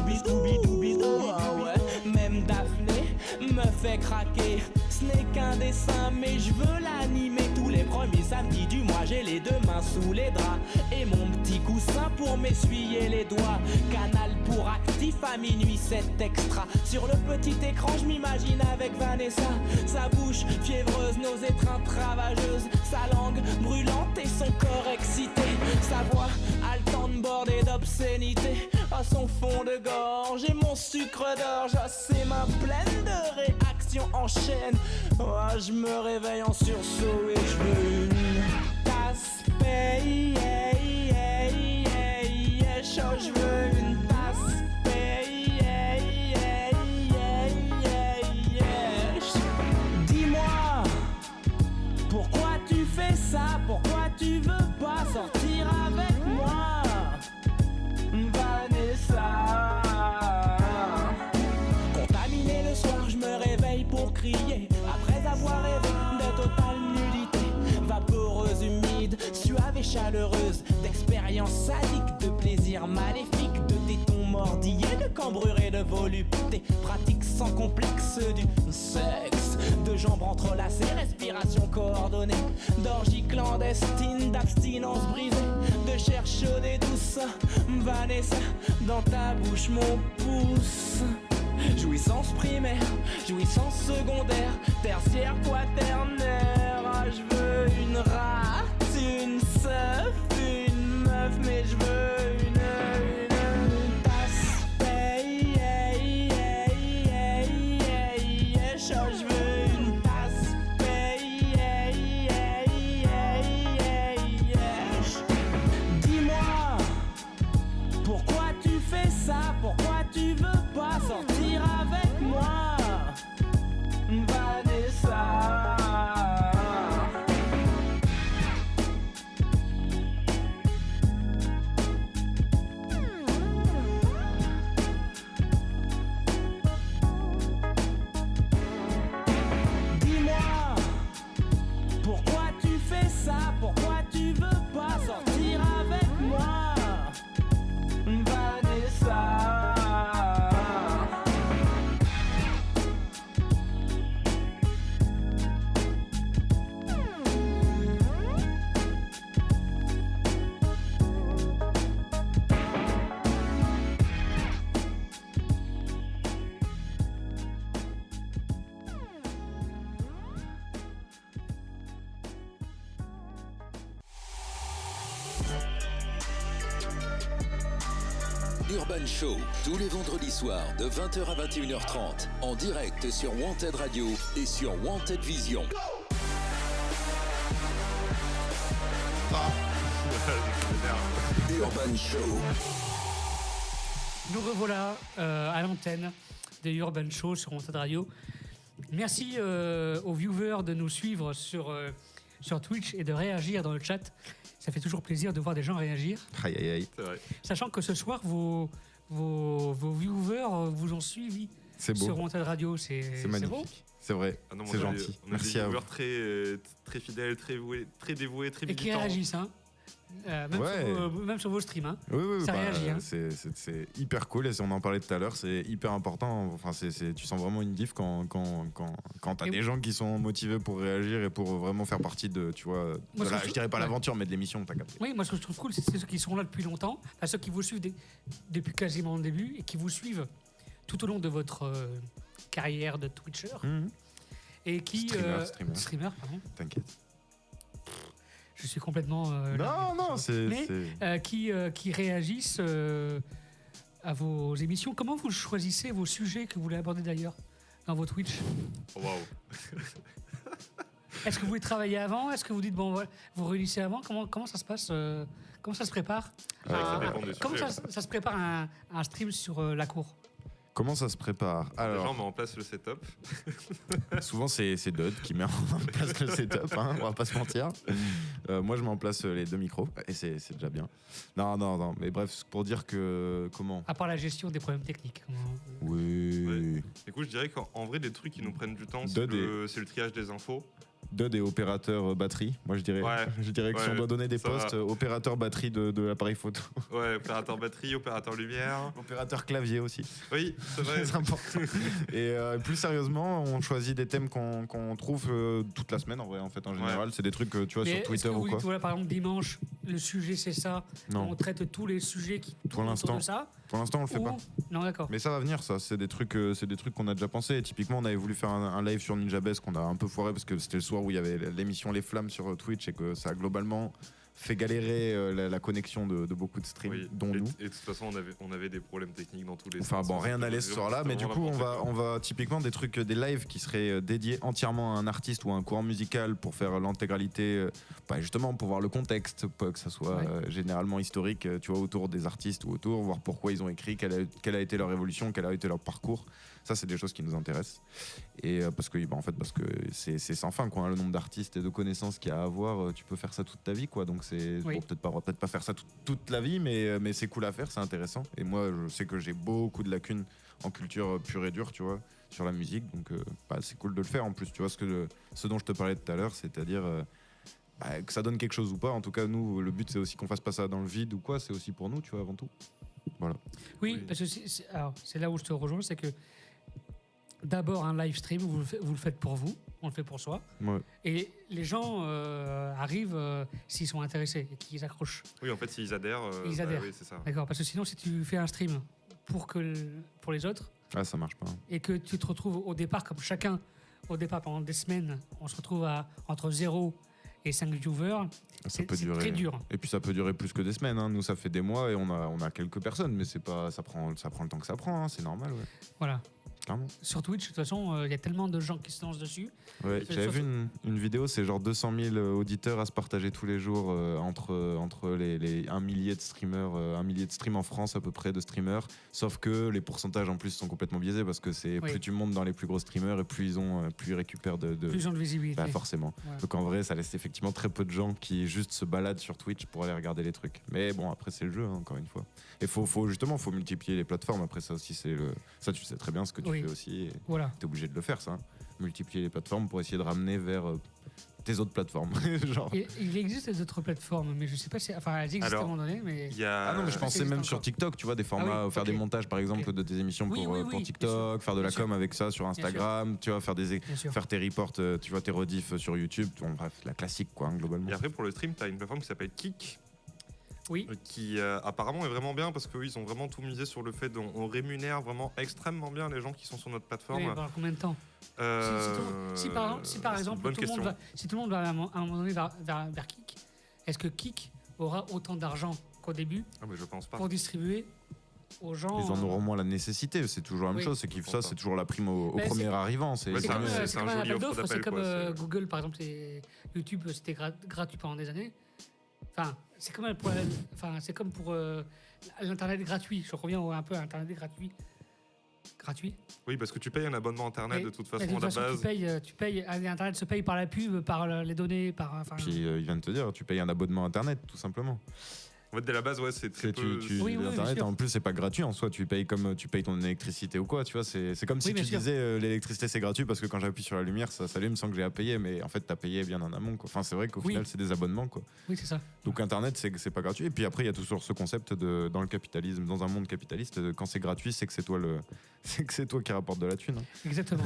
ah ouais. Même Daphné me fait craquer. Ce n'est qu'un dessin mais je veux l'animer. Tous les premiers samedis du mois j'ai les deux mains sous les draps et mon petit coussin pour m'essuyer les doigts. Canal pour actif à minuit 7 extra. Sur le petit écran je m'imagine avec Vanessa. Sa bouche fiévreuse, nos étreintes ravageuses. Sa langue brûlante et son corps excité. Sa voix haletante bordée d'obscénité. À son fond de gorge et mon sucre d'orge. À ses mains pleines de réactions en chaîne. Oh, je me réveille en sursaut et je veux une tasse payée. Je veux une tasse payée. Dis-moi, pourquoi tu fais ça? Pourquoi tu veux pas sortir avec moi, Vanessa? Contaminé le soir, je me réveille pour crier. Après avoir rêvé de totale nudité, vaporeuse, humide, suave et chaleureuse, d'expériences sadiques, de plaisir maléfique, de tétons mordillés, de cambrure de volupté, pratique sans complexe du sexe, de jambes entrelacées, respiration coordonnée, d'orgie clandestine, d'abstinence brisée, de chair chaude et douce. Vanessa, dans ta bouche mon pouce. Jouissance primaire, jouissance secondaire, tertiaire, quaternaire. Ah, je veux une rate, une seuf, une meuf, mais je veux une tasse payée. Je veux une tasse payée. Dis-moi, pourquoi tu fais ça? Pourquoi tu veux pas sortir avec moi, Vanessa? Dis-moi, pourquoi tu fais ça? Pourquoi tu veux pas sortir avec moi, Vanessa? Urban Show, tous les vendredis soirs de 20h à 21h30, en direct sur Wanted Radio et sur Wanted Vision. Urban Show. Nous revoilà à l'antenne de Urban Show sur Wanted Radio. Merci aux viewers de nous suivre sur Twitch et de réagir dans le chat. Ça fait toujours plaisir de voir des gens réagir. Aïe, aïe, aïe. Sachant que ce soir, vos viewers vous ont suivi. sur Wanted Radio, c'est magnifique. beau. C'est vrai, c'est gentil. Merci à vous. Très fidèles, très dévoués, très militants. Et qui réagissent, hein. Même sur vos streams, hein. Oui, ça réagit. Hein. C'est hyper cool et on en parlait tout à l'heure, c'est hyper important. Enfin, tu sens vraiment une diff quand t'as des gens qui sont motivés pour réagir et pour vraiment faire partie de, tu vois, je dirais pas l'aventure, mais de l'émission. T'as capté. Oui, moi ce que je trouve cool, c'est ceux qui sont là depuis longtemps, ceux qui vous suivent depuis quasiment le début et qui vous suivent tout au long de votre carrière de Twitcher et qui streamer, pardon. T'inquiète. Je suis complètement non, qui réagissent à vos émissions. Comment vous choisissez vos sujets que vous voulez aborder d'ailleurs dans vos Twitch? Waouh. Est-ce que vous voulez travailler avant? Est-ce que vous dites vous réunissez avant? Comment ça se passe? Comment ça se prépare? Comment ça se prépare un stream sur la cour? Comment ça se prépare? Alors, les gens mettent en place le setup. Souvent, c'est Dud qui met en place le setup, hein, on va pas se mentir. Moi, je mets en place les 2 micros et c'est déjà bien. Non, mais bref, pour dire que comment. À part la gestion des problèmes techniques. Oui. Ouais. Du coup, je dirais qu'en vrai, des trucs qui nous prennent du temps, c'est le triage des infos. Dud et opérateur batterie. Moi, je dirais que si on doit donner des postes, opérateur batterie de l'appareil photo. Ouais, opérateur batterie, opérateur lumière. Opérateur clavier aussi. Oui, c'est vrai. C'est important. Et plus sérieusement, on choisit des thèmes qu'on trouve toute la semaine, en général. Ouais. C'est des trucs, tu vois, sur Twitter ou quoi. Voilà, par exemple, dimanche, le sujet, c'est ça. Non. On traite tous les sujets qui tournent autour de ça. Pour l'instant, on le fait pas. Non, d'accord. Mais ça va venir, ça. C'est des trucs qu'on a déjà pensé. Et typiquement, on avait voulu faire un live sur Ninjabes qu'on a un peu foiré parce que c'était le soir où il y avait l'émission Les Flammes sur Twitch et que ça a globalement fait galérer la connexion de beaucoup de streams, dont nous. Et de toute façon, on avait des problèmes techniques dans tous les sens. Enfin bon, rien n'allait ce soir-là, mais du coup, on va typiquement des lives qui seraient dédiés entièrement à un artiste ou à un courant musical pour faire l'intégralité, justement pour voir le contexte, que ça soit généralement historique, tu vois, autour des artistes ou autour, voir pourquoi ils ont écrit, quelle a été leur évolution, quel a été leur parcours. Ça, c'est des choses qui nous intéressent. Et parce que c'est sans fin, quoi, hein, le nombre d'artistes et de connaissances qu'il y a à avoir. Tu peux faire ça toute ta vie, quoi. Donc peut-être pas faire ça toute la vie, mais c'est cool à faire, c'est intéressant. Et moi, je sais que j'ai beaucoup de lacunes en culture pure et dure, tu vois, sur la musique. Donc c'est cool de le faire en plus. Tu vois ce dont je te parlais tout à l'heure, c'est-à-dire que ça donne quelque chose ou pas. En tout cas, nous, le but, c'est aussi qu'on fasse pas ça dans le vide ou quoi. C'est aussi pour nous, tu vois, avant tout. Voilà. Oui, parce que c'est là où je te rejoins, c'est que d'abord un live stream, vous le faites pour vous, on le fait pour soi. Ouais. Et les gens arrivent s'ils sont intéressés et qu'ils accrochent. Oui, en fait, s'ils adhèrent. Ils adhèrent. Oui, c'est ça. D'accord, parce que sinon, si tu fais un stream pour les autres. Ça marche pas. Et que tu te retrouves au départ, comme chacun, pendant des semaines, on se retrouve entre 0 et 5 viewers. C'est très dur. Et puis ça peut durer plus que des semaines. Hein. Nous, ça fait des mois et on a quelques personnes, mais ça prend le temps que ça prend. Hein. C'est normal. Ouais. Voilà. Sur Twitch, de toute façon, il y a tellement de gens qui se lancent dessus. Ouais, j'avais vu une vidéo, c'est genre 200 000 auditeurs à se partager tous les jours entre les 1 millier de streamers, 1 millier de streams en France à peu près de streamers. Sauf que les pourcentages en plus sont complètement biaisés parce que plus tu montes dans les plus gros streamers et plus ils récupèrent de plus ils ont de visibilité. Forcément. Ouais. Donc en vrai, ça laisse effectivement très peu de gens qui juste se baladent sur Twitch pour aller regarder les trucs. Mais bon, après c'est le jeu, hein, encore une fois. Et faut multiplier les plateformes. Après ça aussi, ça tu sais très bien ce que tu fais aussi. Voilà. T'es obligé de le faire, ça. Hein. Multiplier les plateformes pour essayer de ramener vers tes autres plateformes. Genre. Il existe des autres plateformes, mais je sais pas si. Enfin, elles existent à un moment donné, mais. Non, mais je pensais même sur TikTok, tu vois, des formats, faire des montages par exemple de tes émissions pour TikTok, faire de la com avec ça sur Instagram, tu vois, faire tes reports, tu vois, tes rediffs sur YouTube. Bon, bref, la classique, quoi, hein, globalement. Et après, pour le stream, t'as une plateforme qui s'appelle Kik. Oui. Qui apparemment est vraiment bien parce qu'ils ont vraiment tout misé sur le fait qu'on rémunère vraiment extrêmement bien les gens qui sont sur notre plateforme. Oui, pendant combien de temps si par exemple tout le monde va à un moment donné vers Kik, est-ce que Kik aura autant d'argent qu'au début mais je pense pas. Pour distribuer aux gens? Ils en auront moins la nécessité, c'est toujours la même chose, c'est que ça c'est toujours la prime au premier arrivant. C'est comme un appel d'offres, c'est comme Google par exemple, YouTube c'était gratuit pendant des années. Enfin, c'est comme pour l'internet gratuit. Je reviens un peu à l'internet gratuit. Oui, parce que tu payes un abonnement internet de toute façon à la base. Tu payes, internet se paye par la pub, par les données, Puis il vient de te dire, tu payes un abonnement internet tout simplement. En fait, dès la base, ouais, c'est très peu... Internet, en plus, c'est pas gratuit en soi. Tu payes comme tu payes ton électricité ou quoi. Tu vois, c'est comme si tu disais l'électricité c'est gratuit parce que quand j'appuie sur la lumière, ça s'allume sans que j'ai à payer. Mais en fait, t'as payé bien en amont. Quoi. Enfin, c'est vrai qu'au final, c'est des abonnements. Quoi. Oui, c'est ça. Donc Internet, c'est pas gratuit. Et puis après, il y a toujours ce concept dans le capitalisme, dans un monde capitaliste, quand c'est gratuit, c'est que c'est toi qui rapporte de la thune. Hein. Exactement.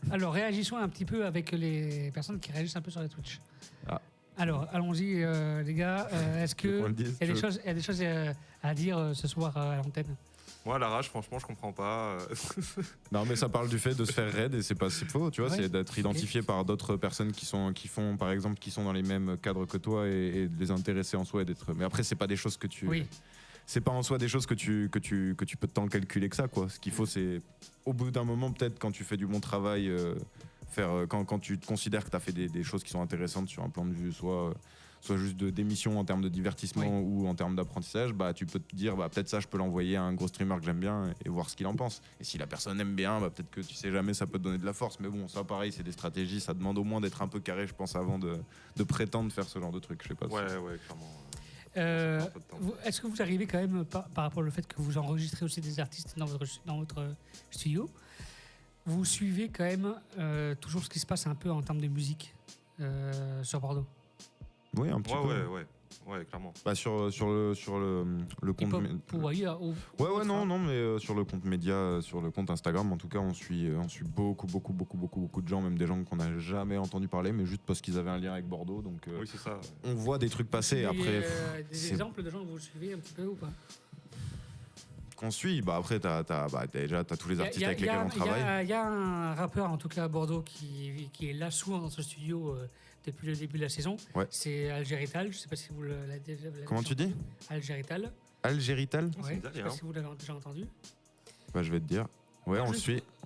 Alors, réagissons un petit peu avec les personnes qui réagissent un peu sur la Twitch. Ah. Alors, allons-y, les gars. Est-ce qu'il y a des choses à dire ce soir à l'antenne? Moi, à l'arrache, franchement, je comprends pas. Non, mais ça parle du fait de se faire raid et c'est pas si faux, tu vois. C'est d'être identifié par d'autres personnes qui sont dans les mêmes cadres que toi et de les intéresser en soi et d'être. Mais après, c'est pas des choses que tu. Oui. C'est pas en soi des choses que tu peux tant calculer que ça, quoi. Ce qu'il faut, c'est au bout d'un moment, peut-être quand tu fais du bon travail. Quand tu te considères que tu as fait des choses qui sont intéressantes sur un plan de vue, soit juste d'émissions en termes de divertissement ou en termes d'apprentissage, bah, tu peux te dire peut-être ça je peux l'envoyer à un gros streamer que j'aime bien et voir ce qu'il en pense. Et si la personne aime bien, peut-être que tu sais jamais, ça peut te donner de la force. Mais bon, ça pareil, c'est des stratégies, ça demande au moins d'être un peu carré, je pense, avant de prétendre faire ce genre de truc. Je sais pas. Ouais, clairement. Est-ce que vous arrivez quand même, par rapport au fait que vous enregistrez aussi des artistes dans votre studio, vous suivez quand même toujours ce qui se passe un peu en termes de musique sur Bordeaux? Oui, un petit peu. Ouais, clairement. Bah sur le compte. Mais sur le compte média, sur le compte Instagram, en tout cas, on suit beaucoup de gens, même des gens qu'on n'a jamais entendu parler, mais juste parce qu'ils avaient un lien avec Bordeaux. Donc, oui, c'est ça. On voit des trucs passer. Après, des exemples de gens que vous suivez un petit peu ou pas? Qu'on suit, après t'as tous les artistes avec lesquels on travaille. Il y a un rappeur en tout cas à Bordeaux qui est là souvent dans ce studio depuis le début de la saison. Ouais. C'est Algérital, je sais pas si vous l'avez déjà. Comment tu dis? Algérital. Algérital? Ouais, je sais pas si vous l'avez déjà entendu. Bah je vais te dire. Ouais, on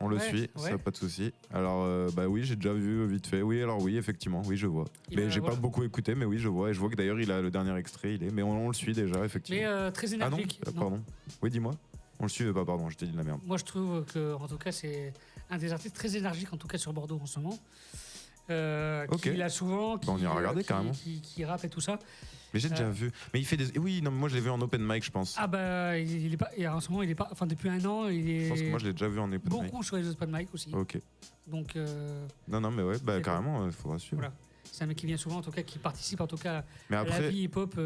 le suit, ça pas de souci. Alors oui, j'ai déjà vu vite fait. Oui, alors oui, effectivement, oui, je vois. Mais j'ai pas beaucoup écouté, mais oui, je vois. Et je vois que d'ailleurs il a le dernier extrait, mais on le suit déjà, effectivement. Mais très énergique. Ah non, pardon. Oui, dis-moi. On le suit pas, pardon, je t'ai dit de la merde. Moi, je trouve que, en tout cas, c'est un des artistes très énergiques, en tout cas sur Bordeaux en ce moment. Qui a souvent, on ira regarder carrément. Qui rappe et tout ça. Mais j'ai déjà vu. Mais il fait des. Oui, non, moi je l'ai vu en open mic, je pense. Ah bah, il est pas. Et en ce moment, il est pas. Enfin, depuis un an, il est. Je pense que moi je l'ai déjà vu en open mic. Beaucoup sur les open mic aussi. Ok. Donc. Non, mais ouais, carrément, il faudra suivre. Voilà. C'est un mec qui vient souvent, en tout cas, qui participe en tout cas à la vie hip-hop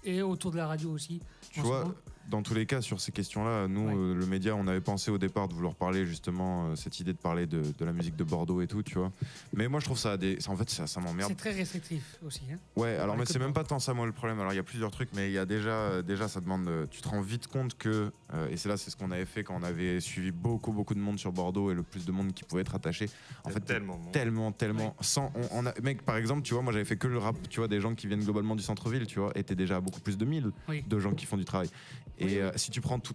et autour de la radio aussi. Tu vois. Dans tous les cas, sur ces questions-là, nous, le média, on avait pensé au départ de vouloir parler justement, cette idée de parler de la musique de Bordeaux et tout, tu vois. Mais moi, je trouve ça en fait, ça m'emmerde. C'est très restrictif aussi. Hein, ouais, alors, mais c'est même pas tant ça, moi, le problème. Alors, il y a plusieurs trucs, mais il y a déjà, ça demande. Tu te rends vite compte que, et c'est ce qu'on avait fait quand on avait suivi beaucoup de monde sur Bordeaux et le plus de monde qui pouvait être attaché. En fait, tellement. Ouais. Mec, par exemple, tu vois, moi, j'avais fait que le rap, tu vois, des gens qui viennent globalement du centre-ville, tu vois, étaient déjà beaucoup plus de 1000 de gens qui font du travail. Et si tu prends tout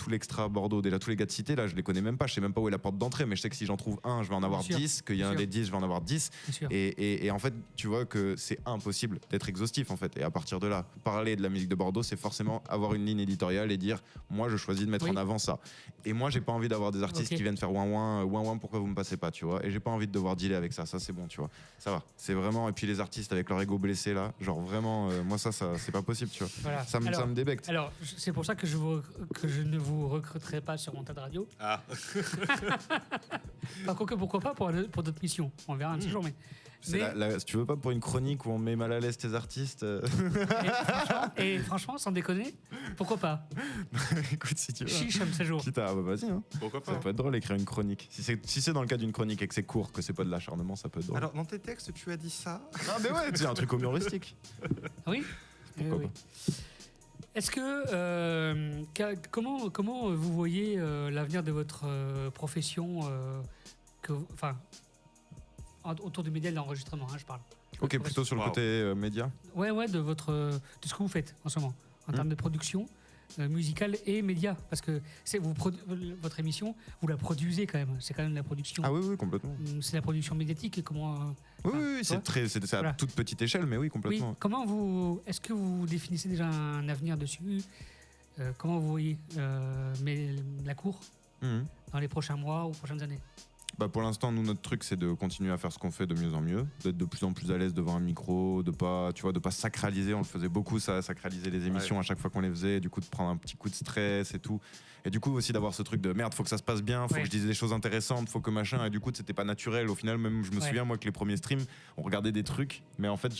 l'extra Bordeaux, déjà tous les gars de cité, là je les connais même pas, je sais même pas où est la porte d'entrée, mais je sais que si j'en trouve un, je vais en avoir 10, qu'il y a un des 10, je vais en avoir 10. Et en fait, tu vois que c'est impossible d'être exhaustif en fait. Et à partir de là, parler de la musique de Bordeaux, c'est forcément avoir une ligne éditoriale et dire moi je choisis de mettre en avant ça. Et moi j'ai pas envie d'avoir des artistes qui viennent faire ouin pourquoi vous me passez pas, tu vois. Et j'ai pas envie de devoir dealer avec ça c'est bon, tu vois. Ça va, c'est vraiment. Et puis les artistes avec leur ego blessé là, genre vraiment, moi ça c'est pas possible, tu vois. Voilà. Ça me débecte. Alors c'est pour ça que je ne vous recruterai pas sur Wanted Radio. Ah. Par contre, pourquoi pas pour d'autres missions. On verra un petit jour, mais si tu veux pas pour une chronique où on met mal à l'aise tes artistes. Et franchement, sans déconner, pourquoi pas? Écoute, si tu veux. Chiche comme séjour. Vas-y. Hein. Pourquoi pas? Ça peut être drôle d'écrire une chronique. Si c'est dans le cas d'une chronique et que c'est court, que c'est pas de l'acharnement, ça peut être drôle. Alors, dans tes textes, tu as dit ça? Ah, mais ouais, c'est un truc humoristique. Oui. Pourquoi pas? Est-ce que comment vous voyez l'avenir de votre profession autour du média et de l'enregistrement, je parle. Ok, plutôt sur le côté média. Ouais, de ce que vous faites en ce moment en termes de production musicale et média, parce que votre émission, vous la produisez quand même. C'est quand même de la production. Ah oui, complètement. C'est la production médiatique. Comment Oui, c'est à toute petite échelle, mais oui, complètement. Oui. Est-ce que vous définissez déjà un avenir dessus? Comment vous voyez la cour dans les prochains mois ou prochaines années? Bah pour l'instant, nous, notre truc, c'est de continuer à faire ce qu'on fait de mieux en mieux, d'être de plus en plus à l'aise devant un micro, de pas sacraliser. On le faisait beaucoup, ça, sacraliser les émissions à chaque fois qu'on les faisait, du coup de prendre un petit coup de stress et tout. Et du coup aussi d'avoir ce truc de merde, faut que ça se passe bien, faut que je dise des choses intéressantes, faut que machin. Et du coup, c'était pas naturel. Au final, même je me souviens moi que les premiers streams, on regardait des trucs, mais en fait,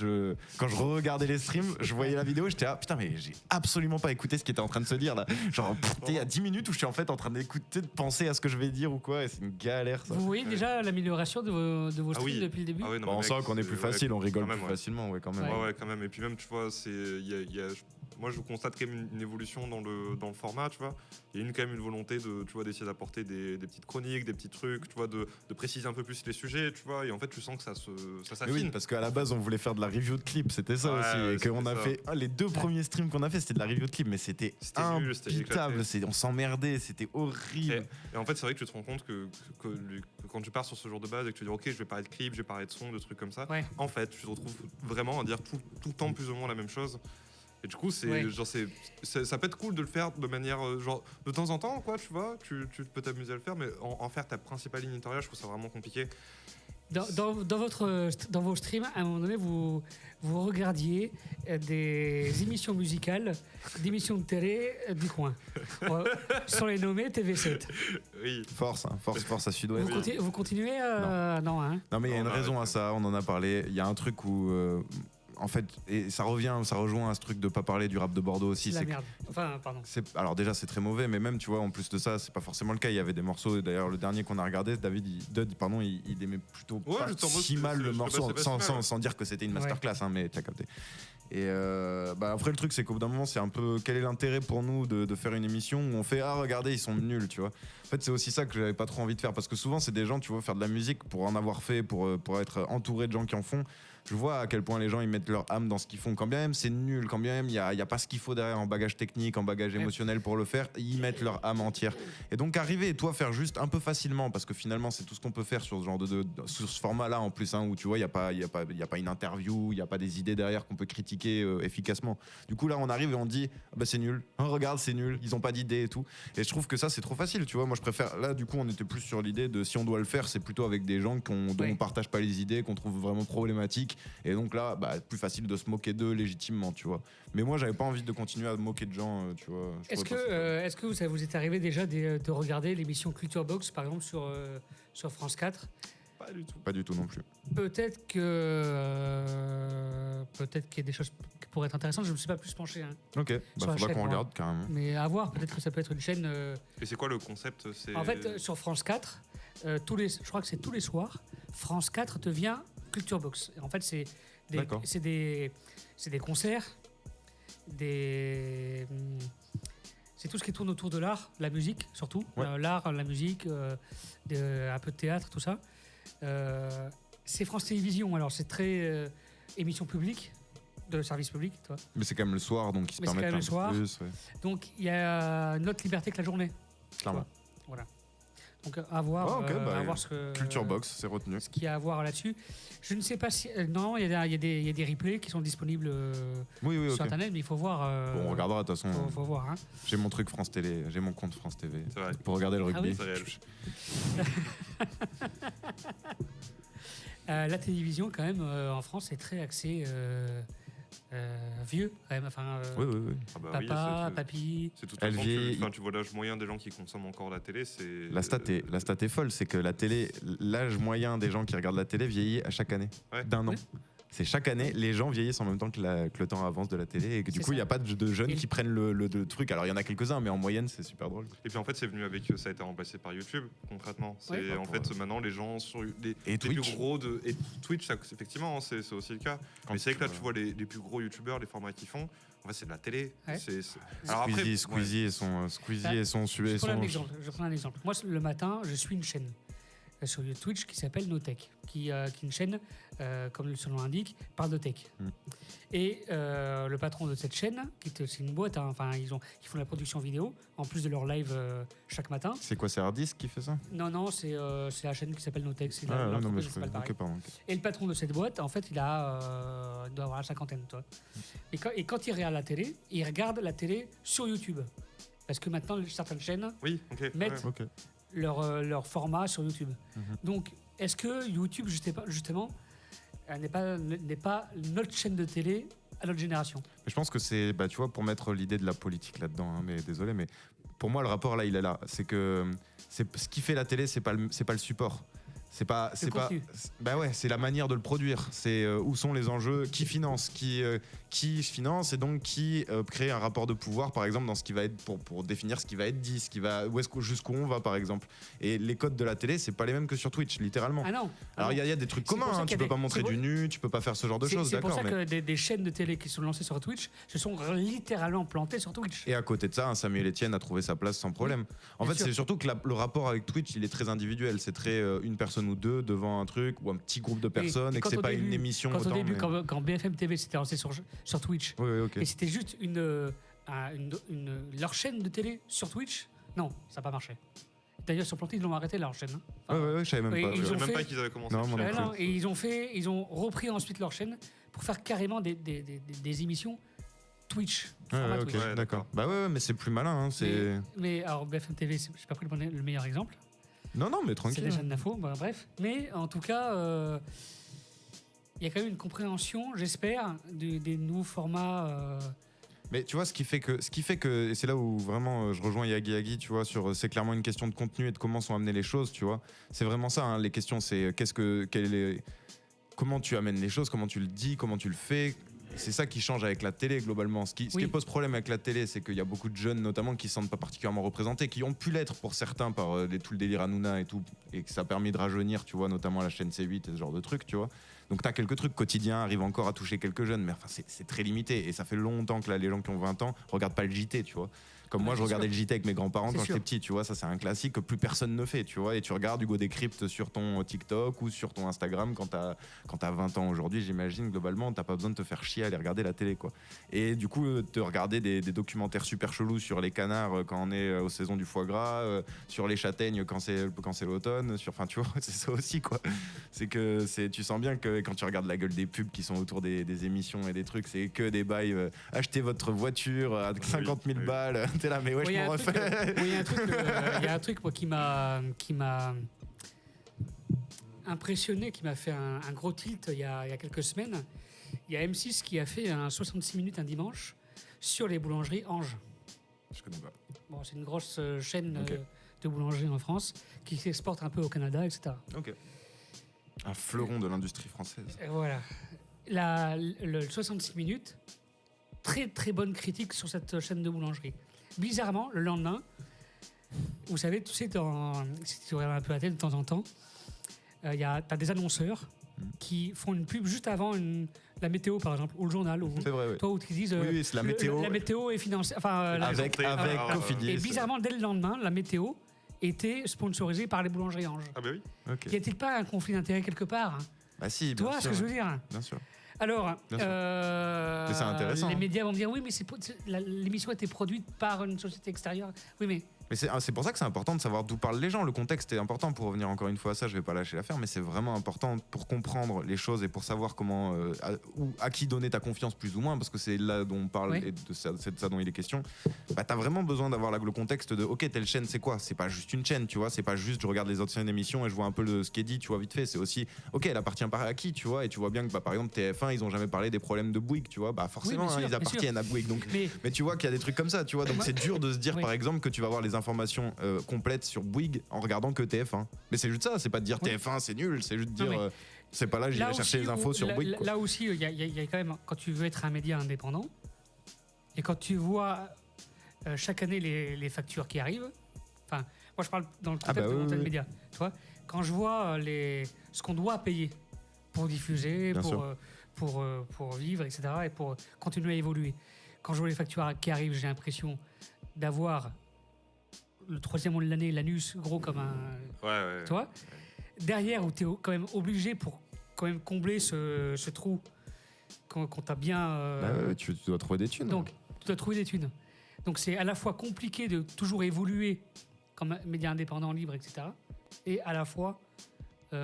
quand je regardais les streams, je voyais la vidéo, j'étais putain, mais j'ai absolument pas écouté ce qui était en train de se dire là. Genre, il y a 10 minutes où je suis en fait en train d'écouter, de penser à ce que je vais dire ou quoi, et c'est une galère ça. Vous voyez déjà l'amélioration de vos streams depuis le début. Oui, non, on sent qu'on est plus facile, on rigole plus facilement, quand même. Ouais, quand même. Et puis même, tu vois, moi je constate quand même une évolution dans le format, tu vois. Il y a quand même une volonté d'essayer d'apporter des petites chroniques, des petits trucs, tu vois, de préciser un peu plus les sujets, tu vois. Et en fait, tu sens que ça s'affine. Oui, parce qu'à la base, on voulait faire de la review de clips, c'était ça aussi. Et qu'on a fait les 2 premiers streams qu'on a fait, c'était de la review de clips, mais c'était impitable, on s'emmerdait, c'était horrible. Et en fait, c'est vrai que tu te rends compte que quand tu pars sur ce genre de base et que tu dis ok, je vais parler de clips, je vais parler de sons, de trucs comme ça, en fait, tu te retrouves vraiment à dire tout le temps plus ou moins la même chose. Et du coup, ça peut être cool de le faire de manière genre de temps en temps, quoi, tu vois, tu peux t'amuser à le faire, mais en faire ta principale ligne éditoriale, je trouve ça vraiment compliqué. Dans vos streams, à un moment donné, vous regardiez des émissions musicales, d'émissions de télé du coin. Sans les nommer TV7. Oui. Force à Sud-Ouest. Vous continuez Non, mais il y a une raison à ça, on en a parlé. Il y a un truc où... en fait, et ça rejoint à ce truc de pas parler du rap de Bordeaux aussi. C'est la merde. Enfin, pardon. Alors déjà, c'est très mauvais, mais même, tu vois, en plus de ça, c'est pas forcément le cas. Il y avait des morceaux, d'ailleurs, le dernier qu'on a regardé, il aimait plutôt pas si mal le morceau, sans dire que c'était une masterclass, hein, mais t'as capté. Et après, le truc, c'est qu'au bout d'un moment, c'est un peu quel est l'intérêt pour nous de faire une émission où on fait regardez, ils sont nuls, tu vois. En fait, c'est aussi ça que j'avais pas trop envie de faire, parce que souvent, c'est des gens, tu vois, faire de la musique pour en avoir fait, pour être entouré de gens qui en font. Je vois à quel point les gens ils mettent leur âme dans ce qu'ils font. Quand bien même c'est nul, quand bien même il y a pas ce qu'il faut derrière en bagage technique, en bagage émotionnel pour le faire, ils mettent leur âme entière. Et donc arriver et toi faire juste un peu facilement, parce que finalement c'est tout ce qu'on peut faire sur ce genre sur ce format-là en plus, hein, où tu vois il y a pas une interview, il y a pas des idées derrière qu'on peut critiquer efficacement. Du coup là on arrive et on dit c'est nul, regarde c'est nul, ils ont pas d'idées et tout. Et je trouve que ça c'est trop facile, tu vois. Moi je préfère là du coup on était plus sur l'idée de si on doit le faire c'est plutôt avec des gens dont on partage pas les idées, qu'on trouve vraiment problématiques. Et donc là, plus facile de se moquer d'eux légitimement, tu vois. Mais moi, j'avais pas envie de continuer à me moquer de gens, tu vois. Est-ce que ça vous est arrivé déjà de regarder l'émission Culture Box, par exemple, sur France 4 ? Pas du tout. Pas du tout non plus. Peut-être qu'il y a des choses qui pourraient être intéressantes. Je ne me suis pas plus penché. Hein, ok, faudra qu'on regarde carrément. Mais à voir, peut-être que ça peut être une chaîne. Et c'est quoi le concept ? En fait, sur France 4, je crois que c'est tous les soirs, France 4 devient Culture Box. En fait, c'est des concerts, c'est tout ce qui tourne autour de l'art, la musique surtout, l'art, la musique, un peu de théâtre, tout ça. C'est France Télévisions, alors c'est très émission publique, de service public, toi. Mais c'est quand même le soir, donc ils se permettent un peu plus. Ouais. Donc il y a une autre liberté que la journée. Clairement. Voilà. Donc à voir, à voir ce que... Culture Box, c'est retenu. Ce qu'il y a à voir là-dessus. Je ne sais pas si... non, il y a des replays qui sont disponibles sur Internet, mais il faut voir... on regardera de toute façon. Faut voir. Hein. J'ai mon truc France Télé, j'ai mon compte France TV pour regarder le rugby. Ah oui, la télévision, quand même, en France, est très axée... vieux quand même, enfin oui. Papa, papy. C'est tout à fait. Tu vois l'âge moyen des gens qui consomment encore la télé, c'est la stat est folle, c'est que la télé, l'âge moyen des gens qui regardent la télé vieillit à chaque année d'un an. C'est chaque année, les gens vieillissent en même temps que le temps avance de la télé et que du coup il n'y a pas de jeunes qui prennent le truc. Alors il y en a quelques-uns, mais en moyenne c'est super drôle. Et puis en fait c'est venu ça a été remplacé par YouTube concrètement. C'est fait maintenant les gens sur les plus gros et Twitch, ça, effectivement c'est aussi le cas. Mais c'est vrai que là tu vois les plus gros YouTubeurs, les formats qu'ils font. En fait, c'est de la télé. Alors Squeezie et son Je prends un exemple. Moi le matin je suis une chaîne sur Twitch qui s'appelle NoTech, qui est une chaîne, comme son nom l'indique, parle de tech. Et le patron de cette chaîne, c'est une boîte, hein, ils font la production vidéo, en plus de leur live chaque matin. C'est quoi, c'est Harddisk qui fait ça ? Non, c'est la chaîne qui s'appelle NoTech, c'est l'entreprise principale pareil. Et le patron de cette boîte, en fait, il doit avoir la cinquantaine, toi. Et quand il regarde la télé, il regarde la télé sur YouTube. Parce que maintenant, certaines chaînes mettent leur format sur YouTube. Donc, est-ce que YouTube, justement, n'est pas notre chaîne de télé à notre génération? Mais je pense que c'est, tu vois, pour mettre l'idée de la politique là-dedans, hein, mais désolé, mais pour moi, le rapport là, il est là. C'est que ce qui fait la télé, c'est pas le support. C'est la manière de le produire. C'est où sont les enjeux, qui finance, qui finance et donc qui crée un rapport de pouvoir, par exemple, dans ce qui va être pour définir ce qui va être dit, jusqu'où on va, par exemple. Et les codes de la télé, c'est pas les mêmes que sur Twitch, littéralement. Ah non. Alors il y a des trucs communs. Hein, tu peux pas montrer du nu, tu peux pas faire ce genre de choses. C'est pour ça que des chaînes de télé qui sont lancées sur Twitch se sont littéralement plantées sur Twitch. Et à côté de ça, Samuel Etienne a trouvé sa place sans problème. En fait, c'est surtout que le rapport avec Twitch, il est très individuel. C'est très une personne ou deux devant un truc ou un petit groupe de personnes et que c'est pas une émission. Quand au début, quand BFM TV s'était lancé sur Twitch, et c'était juste leur chaîne de télé sur Twitch, non, ça n'a pas marché. D'ailleurs, sur Planté, ils l'ont arrêté leur chaîne. Je savais même pas. Je savais même pas qu'ils avaient commencé. Et ils ont repris ensuite leur chaîne pour faire carrément des émissions Twitch. Twitch. D'accord. Mais c'est plus malin. Mais alors BFM TV, je n'ai pas pris le meilleur exemple. Non, mais tranquille. C'est des chaînes d'infos, bref. Mais en tout cas, il y a quand même une compréhension, j'espère, des nouveaux formats. Mais tu vois, ce qui fait que et c'est là où vraiment je rejoins Yagi, tu vois, c'est clairement une question de contenu et de comment sont amenées les choses, tu vois. C'est vraiment ça, hein, les questions, c'est comment tu amènes les choses, comment tu le dis, comment tu le fais. C'est ça qui change avec la télé globalement. Ce qui pose problème avec la télé, c'est qu'il y a beaucoup de jeunes notamment qui ne se sentent pas particulièrement représentés, qui ont pu l'être pour certains par tout le délire Hanouna et tout, et que ça a permis de rajeunir, tu vois, notamment la chaîne C8 et ce genre de trucs, tu vois. Donc t'as quelques trucs quotidiens, arrivent encore à toucher quelques jeunes, mais enfin c'est très limité et ça fait longtemps que là, les gens qui ont 20 ans regardent pas le JT, tu vois. Comme moi, je regardais le JT avec mes grands-parents quand j'étais petit, tu vois. Ça, c'est un classique que plus personne ne fait, tu vois. Et tu regardes Hugo Décrypte sur ton TikTok ou sur ton Instagram quand t'as 20 ans aujourd'hui, j'imagine, globalement, t'as pas besoin de te faire chier à aller regarder la télé, quoi. Et du coup, te regarder des documentaires super chelous sur les canards quand on est aux saisons du foie gras, sur les châtaignes quand c'est l'automne, enfin, tu vois, c'est ça aussi, quoi. C'est que tu sens bien que quand tu regardes la gueule des pubs qui sont autour des émissions et des trucs, c'est que des bails, achetez votre voiture à 50 000 balles. T'es là, mais ouais, je m'en refais. Il y a un truc moi, qui m'a impressionné, qui m'a fait un gros tilt il y a quelques semaines. Il y a M6 qui a fait un 66 minutes un dimanche sur les boulangeries Ange. Je connais pas. Bon, c'est une grosse chaîne de boulangeries en France qui s'exporte un peu au Canada, etc. Ok. Un fleuron de l'industrie française. Et voilà. Le 66 minutes, très très bonne critique sur cette chaîne de boulangerie. Bizarrement, le lendemain, vous savez, tu sais, si tu regardes un peu la télé de temps en temps, t'as des annonceurs qui font une pub juste avant la météo, par exemple, ou le journal. C'est vrai, oui. Toi, où ils disent oui, c'est la météo. La météo est financée. Enfin, avec Cofidis. Et bizarrement, dès le lendemain, la météo était sponsorisée par les boulangeries Ange. Ah, bah oui. Okay. Y a-t-il pas un conflit d'intérêt quelque part? Bah si, tu vois ce que je veux dire? Bien sûr. Alors, mais c'est intéressant. Les médias vont me dire oui, mais l'émission a été produite par une société extérieure. Oui, mais c'est pour ça que c'est important de savoir d'où parlent les gens. Le contexte est important pour revenir encore une fois à ça. Je vais pas lâcher l'affaire, mais c'est vraiment important pour comprendre les choses et pour savoir comment, à qui donner ta confiance plus ou moins, parce que c'est là dont on parle et c'est de ça dont il est question. Bah, t'as vraiment besoin d'avoir le contexte de ok, telle chaîne c'est quoi? C'est pas juste une chaîne, tu vois. C'est pas juste je regarde les anciennes émissions et je vois un peu ce qui est dit, tu vois, vite fait. C'est aussi ok, elle appartient pas à qui, tu vois. Et tu vois bien que par exemple TF1, ils ont jamais parlé des problèmes de Bouygues, tu vois. Bah forcément, ils appartiennent à Bouygues. Donc, mais tu vois qu'il y a des trucs comme ça, tu vois. Donc c'est dur de se dire par exemple que tu vas avoir les informations complète sur Bouygues en regardant que TF1. Mais c'est juste ça, c'est pas de dire TF1 c'est nul, c'est juste de dire c'est pas là, j'irai chercher les infos sur Bouygues. Là aussi, il y a quand même, quand tu veux être un média indépendant et quand tu vois chaque année les factures qui arrivent, enfin, moi je parle dans le contexte de Montagne Média, tu vois, quand je vois ce qu'on doit payer pour diffuser, pour vivre, etc., et pour continuer à évoluer, quand je vois les factures qui arrivent, j'ai l'impression d'avoir le troisième mois de l'année, l'anus gros comme un... Ouais. Tu vois, derrière, où tu es quand même obligé pour quand même combler ce trou qu'on t'a bien... tu dois trouver des thunes. Donc, tu dois trouver des thunes. Donc, c'est à la fois compliqué de toujours évoluer comme un média indépendant, libre, etc. Et à la fois... quand